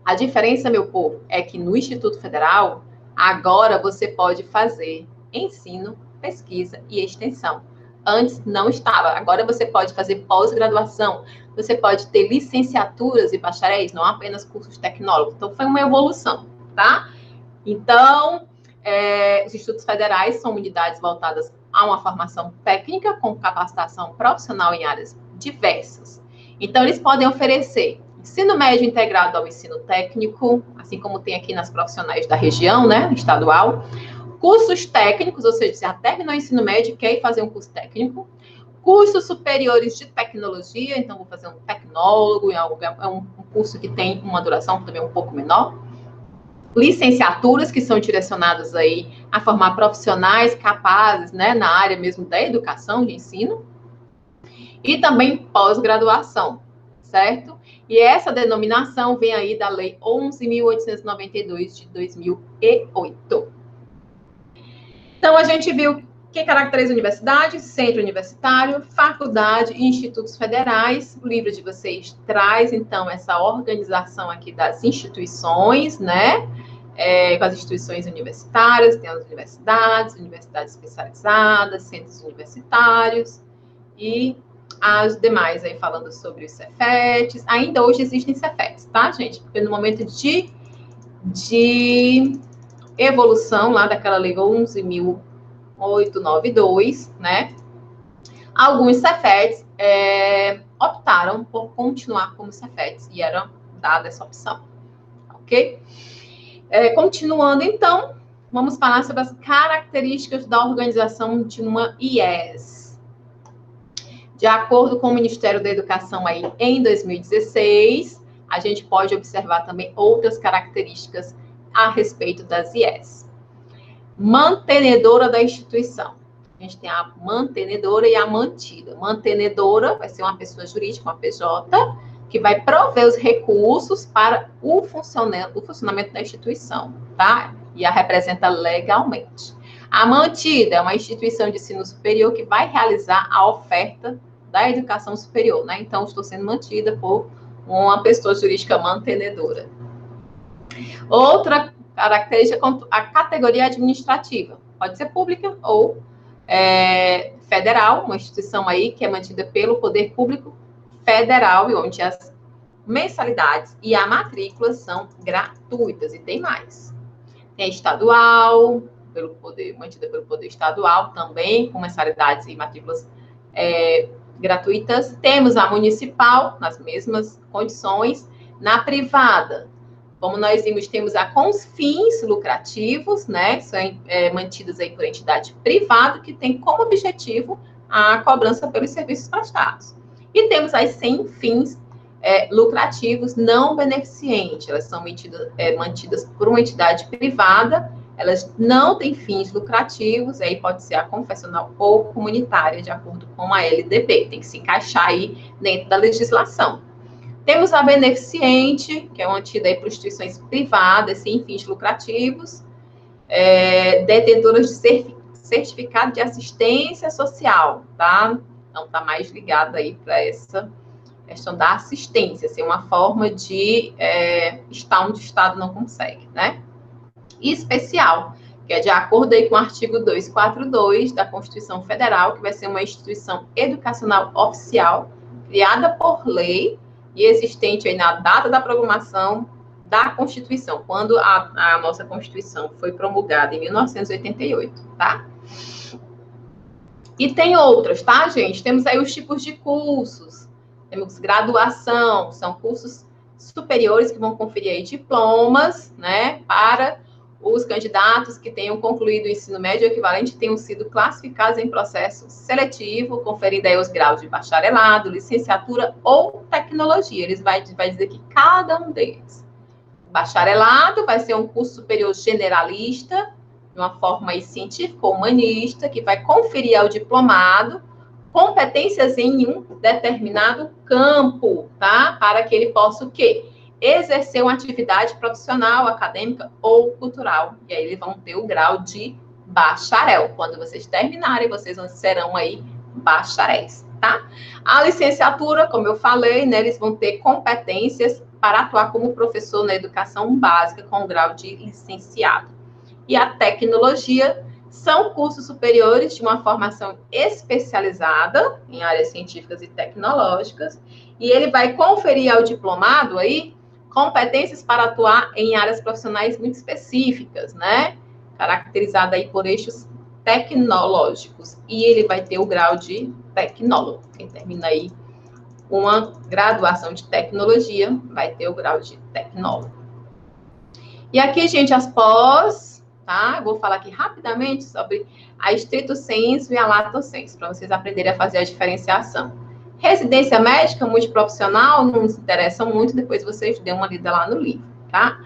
A diferença, meu povo, é que no Instituto Federal, agora você pode fazer ensino, pesquisa e extensão. Antes não estava. Agora você pode fazer pós-graduação, você pode ter licenciaturas e bacharéis, não apenas cursos tecnólogos. Então, foi uma evolução, tá? Então, os institutos federais são unidades voltadas a uma formação técnica com capacitação profissional em áreas diversas. Então, eles podem oferecer ensino médio integrado ao ensino técnico, assim como tem aqui nas profissionais da região, né, estadual. Cursos técnicos, ou seja, já terminou o ensino médio e quer ir fazer um curso técnico. Cursos superiores de tecnologia, então vou fazer um tecnólogo, é um curso que tem uma duração também um pouco menor. Licenciaturas que são direcionadas aí a formar profissionais capazes, né, na área mesmo da educação, de ensino. E também pós-graduação, certo? E essa denominação vem aí da Lei 11.892 de 2008. Então, a gente viu o que caracteriza a universidade, centro universitário, faculdade e institutos federais. O livro de vocês traz, então, essa organização aqui das instituições, né? Com as instituições universitárias, tem as universidades especializadas, centros universitários e as demais aí falando sobre os Cefetes. Ainda hoje existem Cefetes, tá, gente? Porque no momento de evolução lá daquela lei 11.892, né? Alguns Cefetes optaram por continuar como Cefetes e era dada essa opção, ok? Continuando, então, vamos falar sobre as características da organização de uma IES. De acordo com o Ministério da Educação aí em 2016, a gente pode observar também outras características a respeito das IES. Mantenedora da instituição. A gente tem a mantenedora e a mantida. Mantenedora vai ser uma pessoa jurídica, uma PJ, que vai prover os recursos para o funcionamento da instituição, tá? E a representa legalmente. A mantida é uma instituição de ensino superior que vai realizar a oferta da educação superior, né? Então, estou sendo mantida por uma pessoa jurídica mantenedora. Outra característica, a categoria administrativa. Pode ser pública ou federal, uma instituição aí que é mantida pelo poder público federal e onde as mensalidades e a matrícula são gratuitas. E tem mais. Tem a estadual, mantida pelo poder estadual também, com mensalidades e matrículas gratuitas. Temos a municipal, nas mesmas condições. Na privada, como nós vimos, temos a com fins lucrativos, né? São mantidas aí por entidade privada, que tem como objetivo a cobrança pelos serviços prestados. E temos as sem fins lucrativos não beneficentes. Elas são mantidas por uma entidade privada, elas não têm fins lucrativos, aí pode ser a confessional ou comunitária, de acordo com a LDB, tem que se encaixar aí dentro da legislação. Temos a beneficente, que é mantida aí por instituições privadas, sem fins lucrativos, detentoras de certificado de assistência social, tá? Então, está mais ligado aí para essa questão da assistência, ser uma forma de estar onde o Estado não consegue, né? E especial, que é de acordo aí com o artigo 242 da Constituição Federal, que vai ser uma instituição educacional oficial, criada por lei e existente aí na data da promulgação da Constituição, quando a nossa Constituição foi promulgada em 1988, tá? E tem outras, tá, gente? Temos aí os tipos de cursos. Temos graduação, são cursos superiores que vão conferir aí diplomas, né, para os candidatos que tenham concluído o ensino médio equivalente tenham sido classificados em processo seletivo, conferindo aí os graus de bacharelado, licenciatura ou tecnologia. Eles vai dizer que cada um deles. Bacharelado vai ser um curso superior generalista, uma forma aí científico-humanista, que vai conferir ao diplomado competências em um determinado campo, tá? Para que ele possa o quê? Exercer uma atividade profissional, acadêmica ou cultural. E aí eles vão ter o grau de bacharel. Quando vocês terminarem, vocês serão aí bacharéis, tá? A licenciatura, como eu falei, né, eles vão ter competências para atuar como professor na educação básica com o grau de licenciado. E a tecnologia são cursos superiores de uma formação especializada em áreas científicas e tecnológicas, e ele vai conferir ao diplomado aí competências para atuar em áreas profissionais muito específicas, né? Caracterizada aí por eixos tecnológicos, e ele vai ter o grau de tecnólogo. Quem termina aí uma graduação de tecnologia vai ter o grau de tecnólogo. E aqui, gente, as pós, tá? Eu vou falar aqui rapidamente sobre a estrito sensu e a lato sensu, para vocês aprenderem a fazer a diferenciação. Residência médica multiprofissional não nos interessa muito, depois vocês dêem uma lida lá no livro, tá?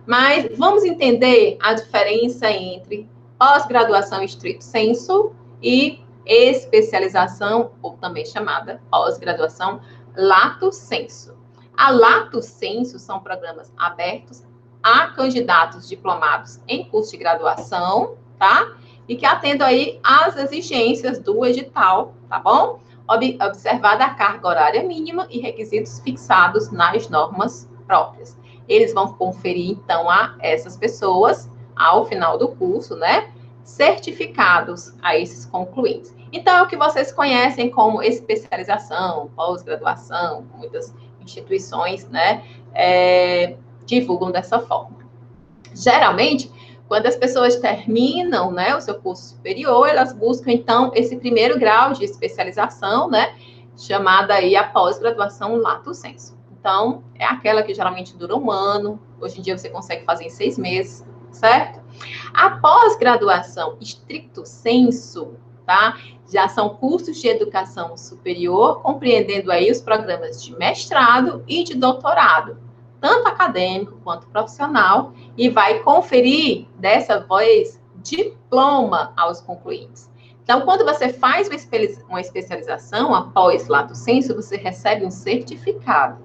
Mas vamos entender a diferença entre pós-graduação estrito sensu e especialização, ou também chamada pós-graduação lato sensu. A lato sensu são programas abertos a candidatos diplomados em curso de graduação, tá? E que atendam aí às exigências do edital, tá bom? Observada a carga horária mínima e requisitos fixados nas normas próprias. Eles vão conferir, então, a essas pessoas, ao final do curso, né, certificados a esses concluintes. Então, é o que vocês conhecem como especialização, pós-graduação, muitas instituições, né, divulgam dessa forma. Geralmente, quando as pessoas terminam, né, o seu curso superior, elas buscam, então, esse primeiro grau de especialização, né, chamada aí a pós-graduação lato sensu. Então, é aquela que geralmente dura 1 ano, hoje em dia você consegue fazer em 6 meses, certo? A pós-graduação estricto sensu, tá? Já são cursos de educação superior, compreendendo aí os programas de mestrado e de doutorado, tanto acadêmico quanto profissional, e vai conferir, dessa vez, diploma aos concluintes. Então, quando você faz uma especialização após lato sensu, você recebe um certificado.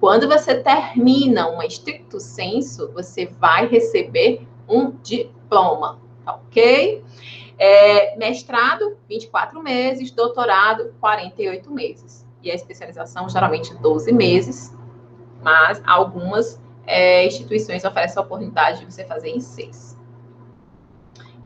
Quando você termina uma estricto sensu, você vai receber um diploma, tá ok? Mestrado, 24 meses, doutorado, 48 meses. E a especialização, geralmente, 12 meses, mas algumas instituições oferecem a oportunidade de você fazer em 6.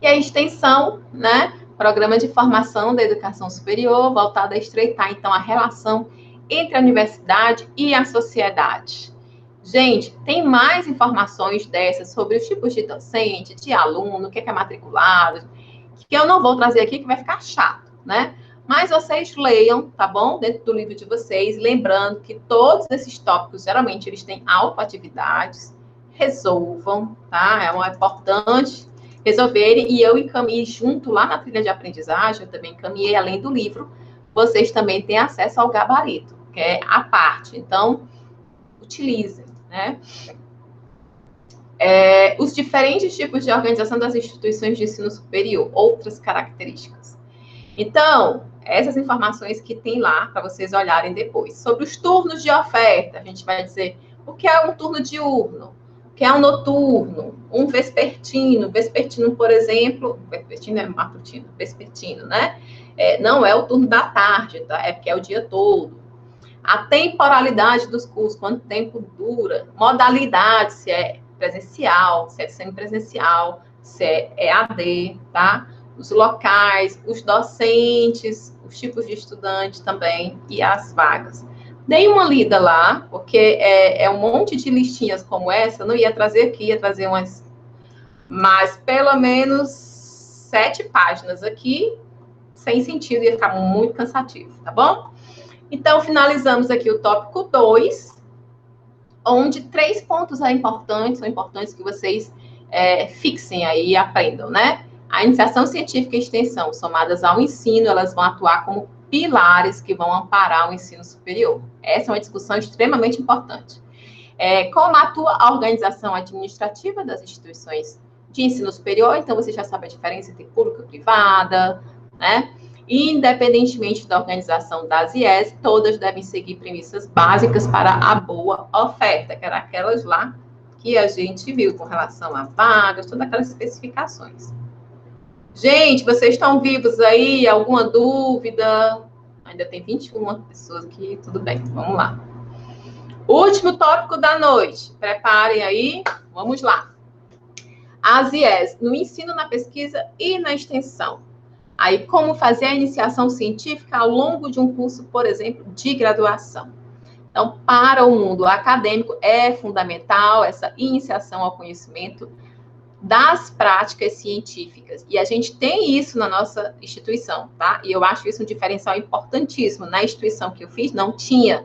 E a extensão, né? Programa de formação da educação superior, voltado a estreitar, então, a relação entre a universidade e a sociedade. Gente, tem mais informações dessas sobre os tipos de docente, de aluno, o que é matriculado, que eu não vou trazer aqui, que vai ficar chato, né? Mas vocês leiam, tá bom? Dentro do livro de vocês, lembrando que todos esses tópicos, geralmente, eles têm autoatividades, resolvam, tá? É importante resolverem, e eu encaminhei junto lá na trilha de aprendizagem, eu também encaminhei, além do livro, vocês também têm acesso ao gabarito, que é a parte. Então, utilizem, né? Os diferentes tipos de organização das instituições de ensino superior, outras características. Então, essas informações que tem lá para vocês olharem depois. Sobre os turnos de oferta, a gente vai dizer o que é um turno diurno, o que é um noturno, um vespertino. Vespertino, por exemplo, vespertino é matutino, vespertino, né? Não é o turno da tarde, tá? É porque é o dia todo. A temporalidade dos cursos, quanto tempo dura, modalidade, se é presencial, se é semipresencial, se é EAD, tá? Os locais, os docentes, os tipos de estudante também e as vagas. Dei uma lida lá, porque um monte de listinhas como essa, eu não ia trazer aqui, ia trazer umas, mas pelo menos 7 páginas aqui, sem sentido, ia ficar muito cansativo, tá bom? Então, finalizamos aqui o tópico 2, onde 3 pontos são importantes que vocês fixem aí e aprendam, né? A iniciação científica e extensão, somadas ao ensino, elas vão atuar como pilares que vão amparar o ensino superior. Essa é uma discussão extremamente importante. Como atua a organização administrativa das instituições de ensino superior, então você já sabe a diferença entre pública e privada, né? Independentemente da organização das IES, todas devem seguir premissas básicas para a boa oferta, que eram aquelas lá que a gente viu com relação a vagas, todas aquelas especificações. Gente, vocês estão vivos aí? Alguma dúvida? Ainda tem 21 pessoas aqui, tudo bem, vamos lá. Último tópico da noite, preparem aí, vamos lá. As IES, no ensino, na pesquisa e na extensão. Aí, como fazer a iniciação científica ao longo de um curso, por exemplo, de graduação. Então, para o mundo acadêmico, é fundamental essa iniciação ao conhecimento das práticas científicas. E a gente tem isso na nossa instituição, tá? E eu acho isso um diferencial importantíssimo. Na instituição que eu fiz, não tinha.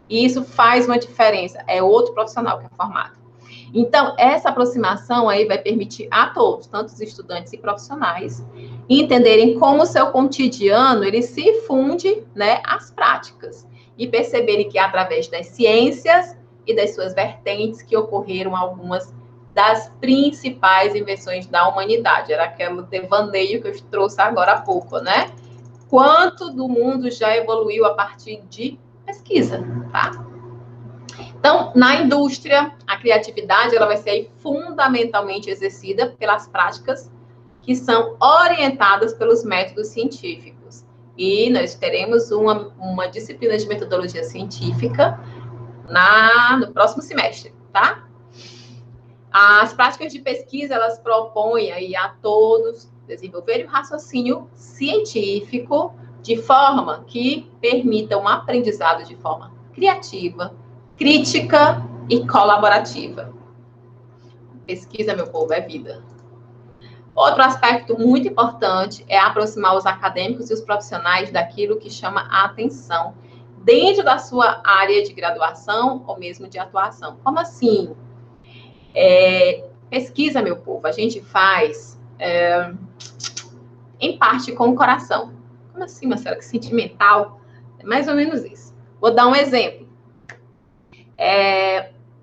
E isso faz uma diferença. É outro profissional que é formado. Então, essa aproximação aí vai permitir a todos, tanto os estudantes e profissionais, entenderem como o seu cotidiano, ele se funde, né, às práticas. E perceberem que, através das ciências e das suas vertentes, que ocorreram algumas das principais invenções da humanidade. Era aquele devaneio que eu trouxe agora há pouco, né? Quanto do mundo já evoluiu a partir de pesquisa, tá? Então, na indústria, a criatividade ela vai ser aí fundamentalmente exercida pelas práticas que são orientadas pelos métodos científicos. E nós teremos uma disciplina de metodologia científica no próximo semestre, tá? As práticas de pesquisa, elas propõem aí a todos desenvolverem um raciocínio científico de forma que permita um aprendizado de forma criativa, crítica e colaborativa. Pesquisa, meu povo, é vida. Outro aspecto muito importante é aproximar os acadêmicos e os profissionais daquilo que chama a atenção dentro da sua área de graduação ou mesmo de atuação. Como assim? Pesquisa, meu povo, a gente faz em parte com o coração. Como assim, Marcela? Que sentimental? É mais ou menos isso. Vou dar um exemplo.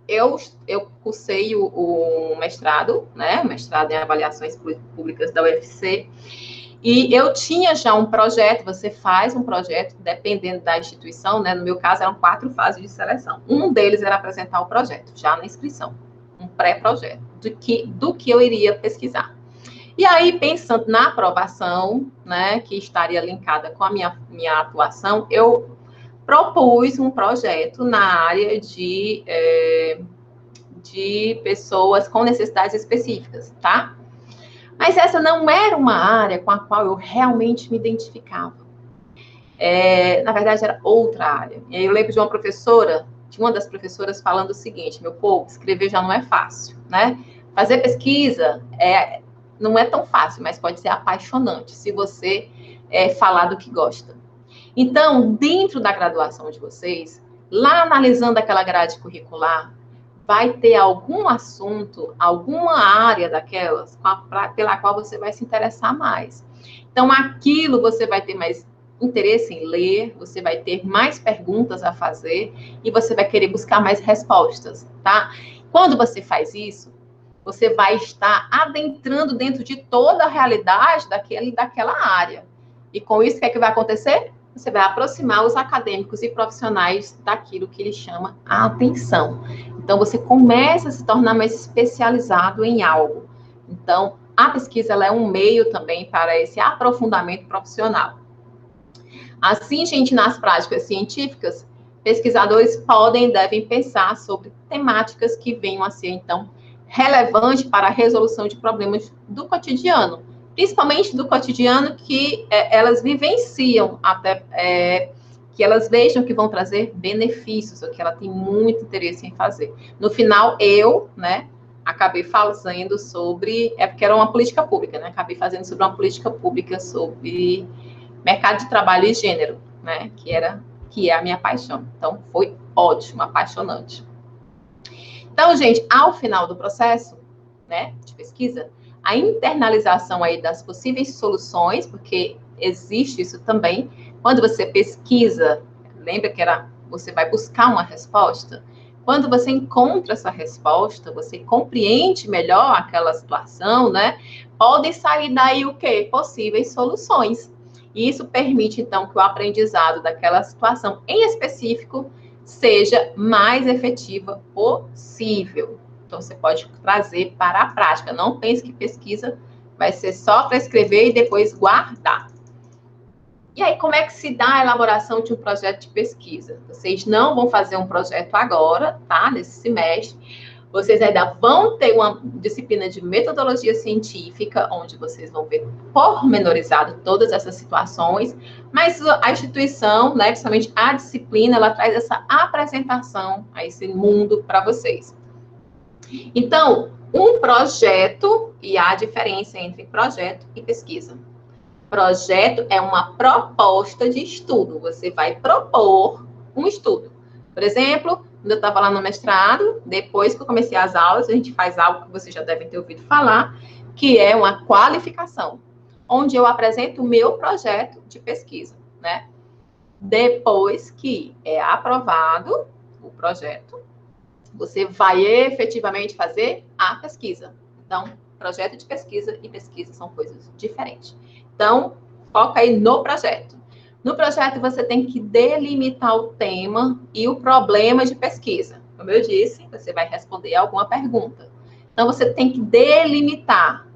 Eu cursei o mestrado, né? O mestrado em avaliações públicas da UFC, e eu tinha já um projeto. Você faz um projeto, dependendo da instituição, né? No meu caso, eram 4 fases de seleção. Um deles era apresentar o projeto, já na inscrição, um pré-projeto, do que eu iria pesquisar. E aí, pensando na aprovação, né, que estaria linkada com a minha atuação, eu propus um projeto na área de pessoas com necessidades específicas, tá? Mas essa não era uma área com a qual eu realmente me identificava. Na verdade, era outra área. E aí eu lembro de uma professora, de uma das professoras falando o seguinte: meu povo, escrever já não é fácil, né? Fazer pesquisa não é tão fácil, mas pode ser apaixonante se você falar do que gosta. Então, dentro da graduação de vocês, lá analisando aquela grade curricular, vai ter algum assunto, alguma área daquelas pela qual você vai se interessar mais. Então, aquilo você vai ter mais interesse em ler, você vai ter mais perguntas a fazer e você vai querer buscar mais respostas, tá? Quando você faz isso, você vai estar adentrando dentro de toda a realidade daquela área. E com isso, o que é que vai acontecer? Você vai aproximar os acadêmicos e profissionais daquilo que ele chama a atenção. Então, você começa a se tornar mais especializado em algo. Então, a pesquisa ela é um meio também para esse aprofundamento profissional. Assim, gente, nas práticas científicas, pesquisadores podem e devem pensar sobre temáticas que venham a ser, então, relevantes para a resolução de problemas do cotidiano, principalmente do cotidiano que elas vivenciam, até que elas vejam que vão trazer benefícios, ou que ela tem muito interesse em fazer. No final, eu, né, acabei fazendo sobre... porque era uma política pública, né? Acabei fazendo sobre uma política pública sobre mercado de trabalho e gênero, né? Que é a minha paixão. Então, foi ótimo, apaixonante. Então, gente, ao final do processo, né, de pesquisa, a internalização aí das possíveis soluções, porque existe isso também, quando você pesquisa, lembra que você vai buscar uma resposta? Quando você encontra essa resposta, você compreende melhor aquela situação, né? Podem sair daí o quê? Possíveis soluções. E isso permite, então, que o aprendizado daquela situação em específico seja mais efetiva possível. Então, você pode trazer para a prática. Não pense que pesquisa vai ser só para escrever e depois guardar. E aí, como é que se dá a elaboração de um projeto de pesquisa? Vocês não vão fazer um projeto agora, tá? Nesse semestre. Vocês ainda vão ter uma disciplina de metodologia científica, onde vocês vão ver pormenorizado todas essas situações, mas a instituição, né, principalmente a disciplina, ela traz essa apresentação a esse mundo para vocês. Então, um projeto, e há diferença entre projeto e pesquisa. Projeto é uma proposta de estudo. Você vai propor um estudo. Por exemplo, quando eu estava lá no mestrado, depois que eu comecei as aulas, a gente faz algo que vocês já devem ter ouvido falar, que é uma qualificação, onde eu apresento o meu projeto de pesquisa, né? Depois que é aprovado o projeto, você vai efetivamente fazer a pesquisa. Então, projeto de pesquisa e pesquisa são coisas diferentes. Então, foca aí no projeto. No projeto, você tem que delimitar o tema e o problema de pesquisa. Como eu disse, você vai responder alguma pergunta. Então, você tem que delimitar.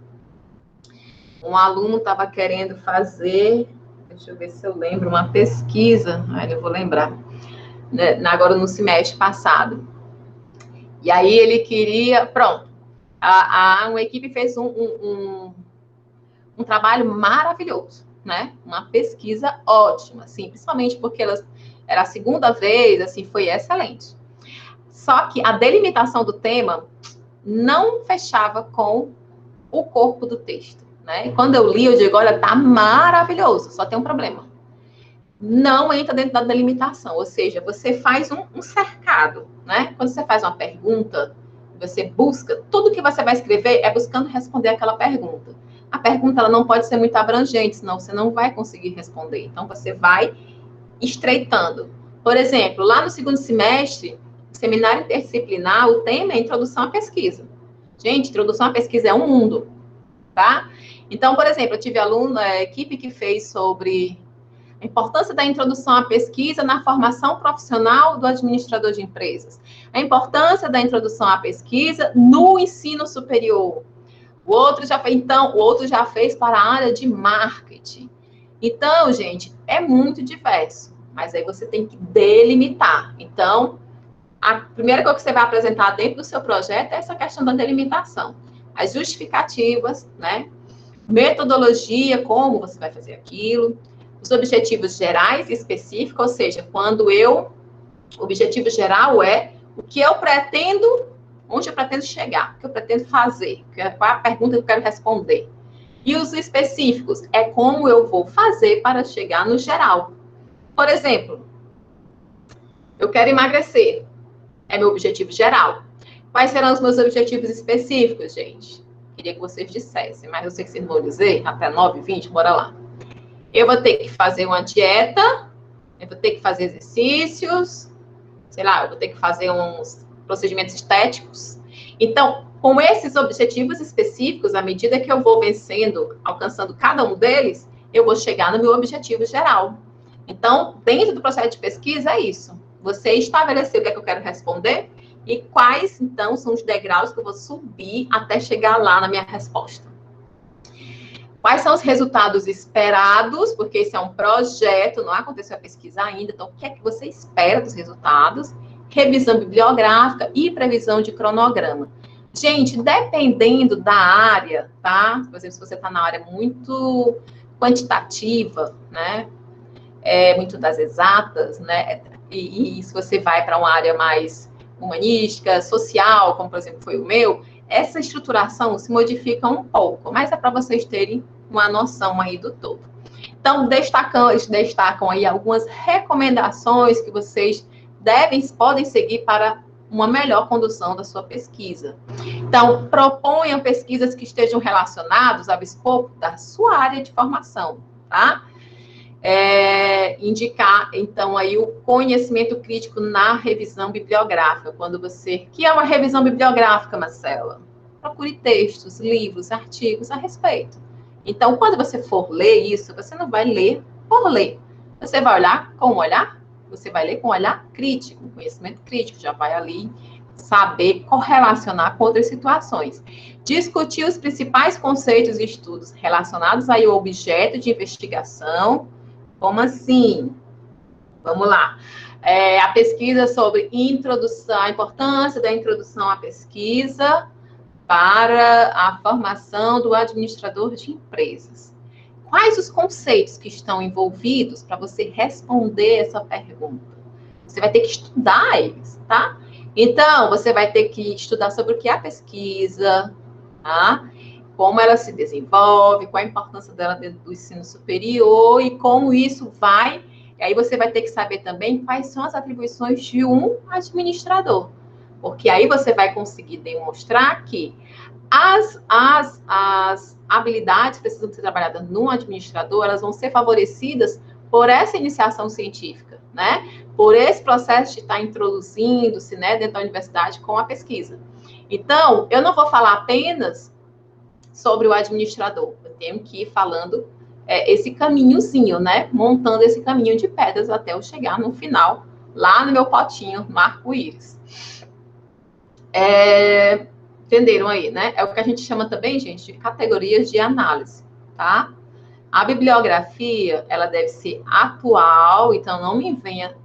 Um aluno estava querendo fazer, deixa eu ver se eu lembro, uma pesquisa, aí eu vou lembrar, né, agora no semestre passado. E aí ele queria, pronto, uma equipe fez um trabalho maravilhoso, né? Uma pesquisa ótima, assim, principalmente porque era a segunda vez, assim, foi excelente. Só que a delimitação do tema não fechava com o corpo do texto, né? E quando eu li, eu digo, olha, tá maravilhoso, só tem um problema. Não entra dentro da delimitação, ou seja, você faz um cercado, né? Quando você faz uma pergunta, você busca, tudo que você vai escrever é buscando responder aquela pergunta. A pergunta ela não pode ser muito abrangente, senão você não vai conseguir responder. Então, você vai estreitando. Por exemplo, lá no segundo semestre, seminário interdisciplinar, o tema é introdução à pesquisa. Gente, introdução à pesquisa é um mundo, tá? Então, por exemplo, eu tive equipe que fez sobre a importância da introdução à pesquisa na formação profissional do administrador de empresas. A importância da introdução à pesquisa no ensino superior. O outro já fez para a área de marketing. Então, gente, é muito diverso. Mas aí você tem que delimitar. Então, a primeira coisa que você vai apresentar dentro do seu projeto é essa questão da delimitação. As justificativas, né? Metodologia, como você vai fazer aquilo. Os objetivos gerais e específicos, ou seja, o objetivo geral é o que eu pretendo, onde eu pretendo chegar, o que eu pretendo fazer, qual é a pergunta que eu quero responder. E os específicos é como eu vou fazer para chegar no geral. Por exemplo, eu quero emagrecer, é meu objetivo geral. Quais serão os meus objetivos específicos, gente? Queria que vocês dissessem, mas eu sei que vocês vão dizer, até 9h20, bora lá. Eu vou ter que fazer uma dieta, eu vou ter que fazer exercícios, sei lá, eu vou ter que fazer uns procedimentos estéticos. Então, com esses objetivos específicos, à medida que eu vou vencendo, alcançando cada um deles, eu vou chegar no meu objetivo geral. Então, dentro do processo de pesquisa, é isso. Você estabeleceu o que é que eu quero responder e quais, então, são os degraus que eu vou subir até chegar lá na minha resposta. Quais são os resultados esperados? Porque esse é um projeto, não aconteceu a pesquisa ainda. Então, o que é que você espera dos resultados? Revisão bibliográfica e previsão de cronograma. Gente, dependendo da área, tá? Por exemplo, se você está na área muito quantitativa, né? Muito das exatas, né? E se você vai para uma área mais humanística, social, como, por exemplo, foi o meu, essa estruturação se modifica um pouco, mas é para vocês terem uma noção aí do todo. Então, eles destacam aí algumas recomendações que vocês podem seguir para uma melhor condução da sua pesquisa. Então, proponham pesquisas que estejam relacionadas ao escopo da sua área de formação, tá? indicar, então, aí o conhecimento crítico na revisão bibliográfica. Que é uma revisão bibliográfica, Marcela? Procure textos, livros, artigos a respeito. Então, quando você for ler isso, você não vai ler por ler. Você vai olhar com um olhar, você vai ler com um olhar crítico, conhecimento crítico, já vai ali saber correlacionar com outras situações. Discutir os principais conceitos e estudos relacionados aí ao objeto de investigação. Como assim? Vamos lá. A pesquisa sobre introdução, a importância da introdução à pesquisa para a formação do administrador de empresas. Quais os conceitos que estão envolvidos para você responder essa pergunta? Você vai ter que estudar eles, tá? Então, você vai ter que estudar sobre o que é a pesquisa, tá? Como ela se desenvolve, qual a importância dela dentro do ensino superior e como isso vai... E aí você vai ter que saber também quais são as atribuições de um administrador. Porque aí você vai conseguir demonstrar que as habilidades que precisam ser trabalhadas no administrador, elas vão ser favorecidas por essa iniciação científica, né? Por esse processo de estar introduzindo-se, né, dentro da universidade com a pesquisa. Então, eu não vou falar apenas sobre o administrador, eu tenho que ir falando esse caminhozinho, né? Montando esse caminho de pedras até eu chegar no final, lá no meu potinho, no arco-íris. Entenderam aí, né? É o que a gente chama também, gente, de categorias de análise, tá? A bibliografia, ela deve ser atual, então não me venha...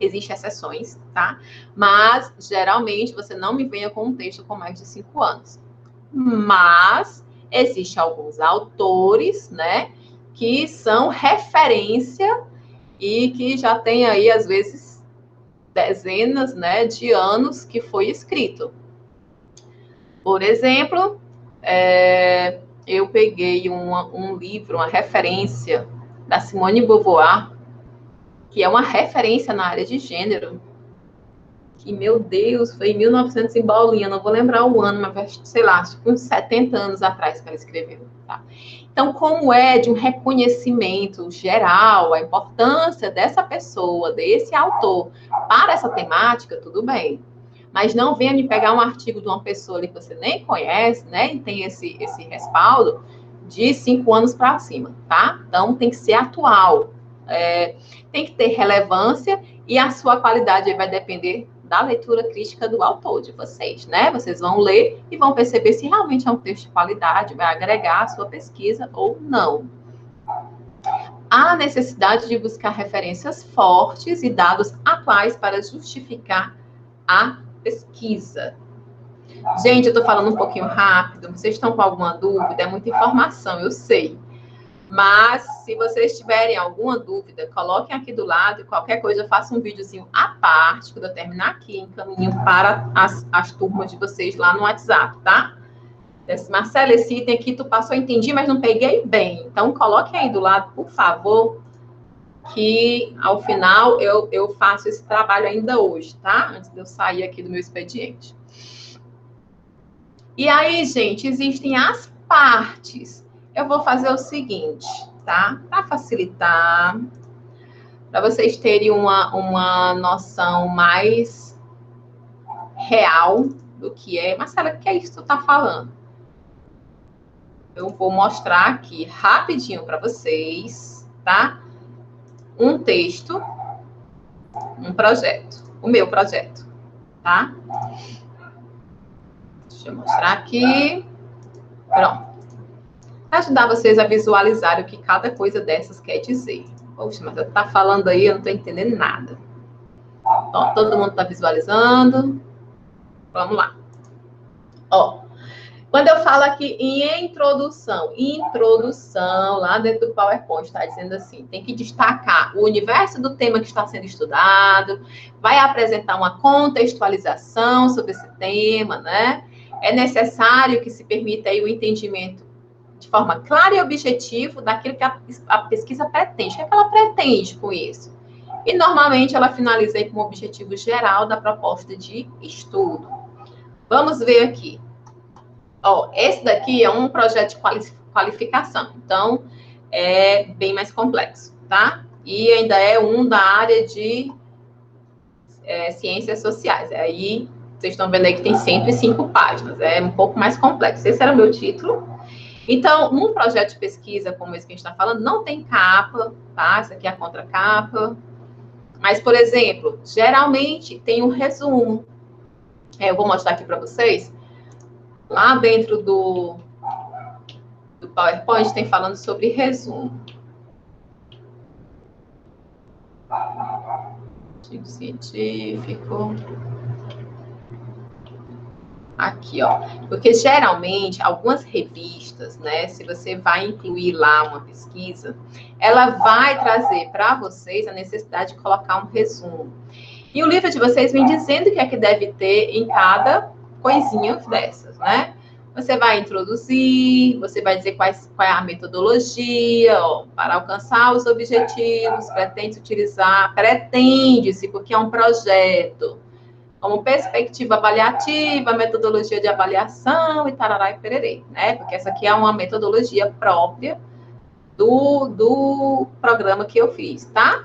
Existem exceções, tá? Mas, geralmente, você não me venha com um texto com mais de 5 anos. Mas, existem alguns autores, né, que são referência e que já tem aí, às vezes, dezenas, né, de anos que foi escrito. Por exemplo, eu peguei um livro, uma referência da Simone de Beauvoir, que é uma referência na área de gênero, que, meu Deus, foi em 1900 em bolinha, não vou lembrar o ano, mas, sei lá, uns 70 anos atrás que ela escreveu, tá? Então, como é de um reconhecimento geral, a importância dessa pessoa, desse autor, para essa temática, tudo bem. Mas não venha me pegar um artigo de uma pessoa ali que você nem conhece, né, e tem esse respaldo de 5 anos para cima, tá? Então, tem que ser atual. Tem que ter relevância e a sua qualidade vai depender da leitura crítica do autor, de vocês, né? Vocês vão ler e vão perceber se realmente é um texto de qualidade, vai agregar a sua pesquisa ou não. Há necessidade de buscar referências fortes e dados atuais para justificar a pesquisa. Gente, eu estou falando um pouquinho rápido, vocês estão com alguma dúvida? É muita informação, eu sei. Mas, se vocês tiverem alguma dúvida, coloquem aqui do lado e qualquer coisa eu faço um videozinho à parte, quando eu terminar aqui, encaminho para as turmas de vocês lá no WhatsApp, tá? Marcela, esse item aqui tu passou, entendi, mas não peguei bem. Então, coloquem aí do lado, por favor, que ao final eu faço esse trabalho ainda hoje, tá? Antes de eu sair aqui do meu expediente. E aí, gente, existem as partes. Eu vou fazer o seguinte, tá? Para facilitar, para vocês terem uma noção mais real do que é. Marcela, o que é isso que tu tá falando? Eu vou mostrar aqui rapidinho para vocês, tá? Um texto, um projeto, o meu projeto, tá? Deixa eu mostrar aqui. Pronto. Ajudar vocês a visualizar o que cada coisa dessas quer dizer. Poxa, mas eu tá falando aí, eu não tô entendendo nada. Ó, todo mundo tá visualizando. Vamos lá. Ó, quando eu falo aqui em introdução, lá dentro do PowerPoint, está dizendo assim, tem que destacar o universo do tema que está sendo estudado, vai apresentar uma contextualização sobre esse tema, né? É necessário que se permita aí o entendimento de forma clara e objetiva daquilo que a pesquisa pretende. O que é que ela pretende com isso? E, normalmente, ela finaliza aí com o objetivo geral da proposta de estudo. Vamos ver aqui. Ó, esse daqui é um projeto de qualificação. Então, é bem mais complexo, tá? E ainda é um da área de ciências sociais. Aí, vocês estão vendo aí que tem 105 páginas, é um pouco mais complexo. Esse era o meu título. Então, num projeto de pesquisa como esse que a gente está falando, não tem capa, tá? Essa aqui é a contracapa. Mas, por exemplo, geralmente tem um resumo. Eu vou mostrar aqui para vocês. Lá dentro do PowerPoint tem falando sobre resumo. Artigo científico. Aqui, ó. Porque geralmente, algumas revistas, né? Se você vai incluir lá uma pesquisa, ela vai trazer para vocês a necessidade de colocar um resumo. E o livro de vocês vem dizendo o que é que deve ter em cada coisinha dessas, né? Você vai introduzir, você vai dizer qual é a metodologia, ó, para alcançar os objetivos, pretende-se, porque é um projeto, como perspectiva avaliativa, metodologia de avaliação e tarará e pererê, né? Porque essa aqui é uma metodologia própria do programa que eu fiz, tá?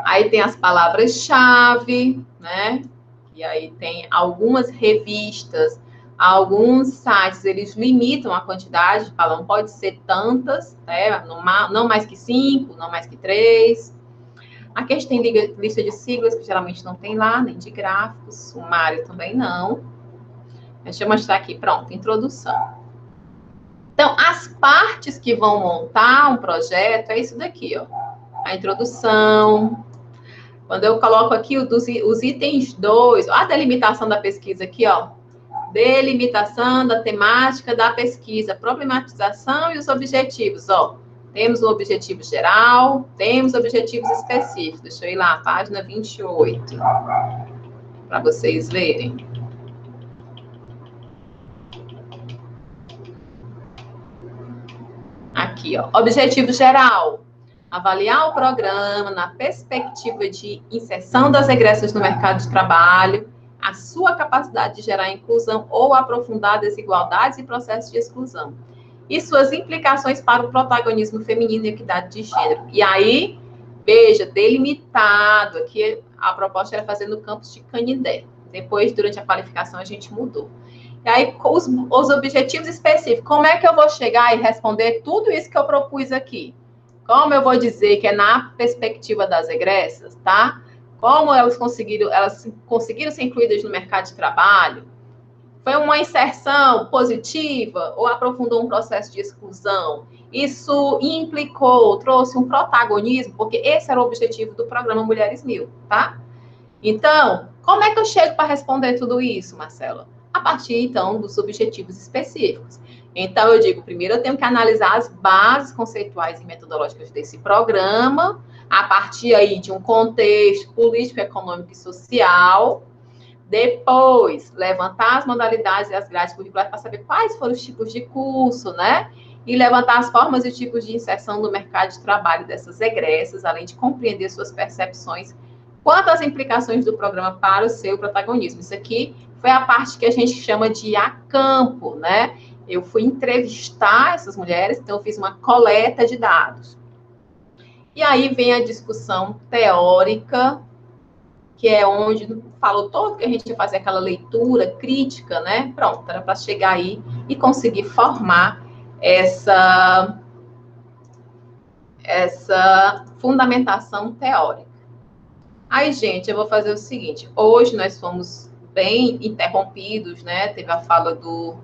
Aí tem as palavras-chave, né? E aí tem algumas revistas, alguns sites, eles limitam a quantidade, falam, pode ser tantas, né? Não mais que 5, não mais que 3. Aqui a gente tem lista de siglas, que geralmente não tem lá, nem de gráficos, sumário também não. Deixa eu mostrar aqui, pronto, introdução. Então, as partes que vão montar um projeto é isso daqui, ó. A introdução. Quando eu coloco aqui os itens 2, a delimitação da pesquisa aqui, ó. Delimitação da temática da pesquisa, problematização e os objetivos, ó. Temos o objetivo geral, temos objetivos específicos. Deixa eu ir lá, página 28, para vocês verem. Aqui, ó. Objetivo geral. Avaliar o programa na perspectiva de inserção das regressas no mercado de trabalho, a sua capacidade de gerar inclusão ou aprofundar desigualdades e processos de exclusão, e suas implicações para o protagonismo feminino e equidade de gênero. E aí, veja, delimitado, aqui a proposta era fazer no campus de Canindé. Depois, durante a qualificação, a gente mudou. E aí, os objetivos específicos, como é que eu vou chegar e responder tudo isso que eu propus aqui? Como eu vou dizer que é na perspectiva das regressas, tá? Como elas conseguiram ser incluídas no mercado de trabalho? Foi uma inserção positiva ou aprofundou um processo de exclusão? Isso implicou, trouxe um protagonismo, porque esse era o objetivo do programa Mulheres 1000, tá? Então, como é que eu chego para responder tudo isso, Marcela? A partir, então, dos objetivos específicos. Então, eu digo, primeiro eu tenho que analisar as bases conceituais e metodológicas desse programa, a partir aí de um contexto político, econômico e social. Depois, levantar as modalidades e as grades curriculares para saber quais foram os tipos de curso, né? E levantar as formas e tipos de inserção no mercado de trabalho dessas egressas, além de compreender suas percepções quanto às implicações do programa para o seu protagonismo. Isso aqui foi a parte que a gente chama de a campo, né? Eu fui entrevistar essas mulheres, então eu fiz uma coleta de dados. E aí vem a discussão teórica, que é onde falou todo que a gente ia fazer aquela leitura crítica, né? Pronto, era para chegar aí e conseguir formar essa fundamentação teórica. Aí, gente, eu vou fazer o seguinte. Hoje nós fomos bem interrompidos, né? Teve a fala do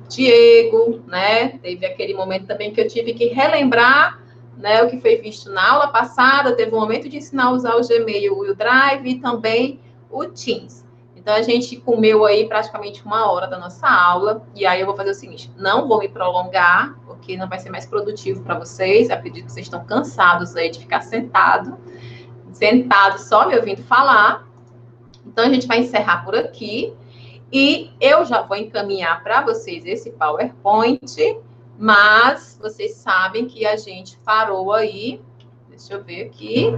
Diego, né? Teve aquele momento também que eu tive que relembrar, né, o que foi visto na aula passada. Teve um momento de ensinar a usar o Gmail, o Drive e também o Teams. Então, a gente comeu aí praticamente 1 hora da nossa aula. E aí eu vou fazer o seguinte, não vou me prolongar, porque não vai ser mais produtivo para vocês. Eu acredito que vocês estão cansados aí de ficar sentado só me ouvindo falar. Então, a gente vai encerrar por aqui. E eu já vou encaminhar para vocês esse PowerPoint, mas vocês sabem que a gente parou aí, deixa eu ver aqui,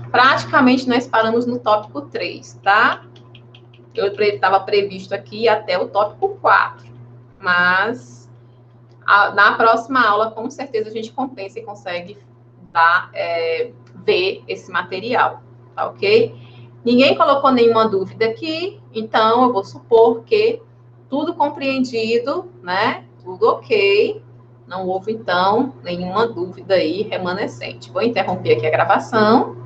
praticamente nós paramos no tópico 3, tá? Eu estava previsto aqui até o tópico 4, mas na próxima aula, com certeza, a gente compensa e consegue ver esse material, tá ok? Ninguém colocou nenhuma dúvida aqui, então eu vou supor que tudo compreendido, né? Tudo ok. Não houve, então, nenhuma dúvida aí remanescente. Vou interromper aqui a gravação.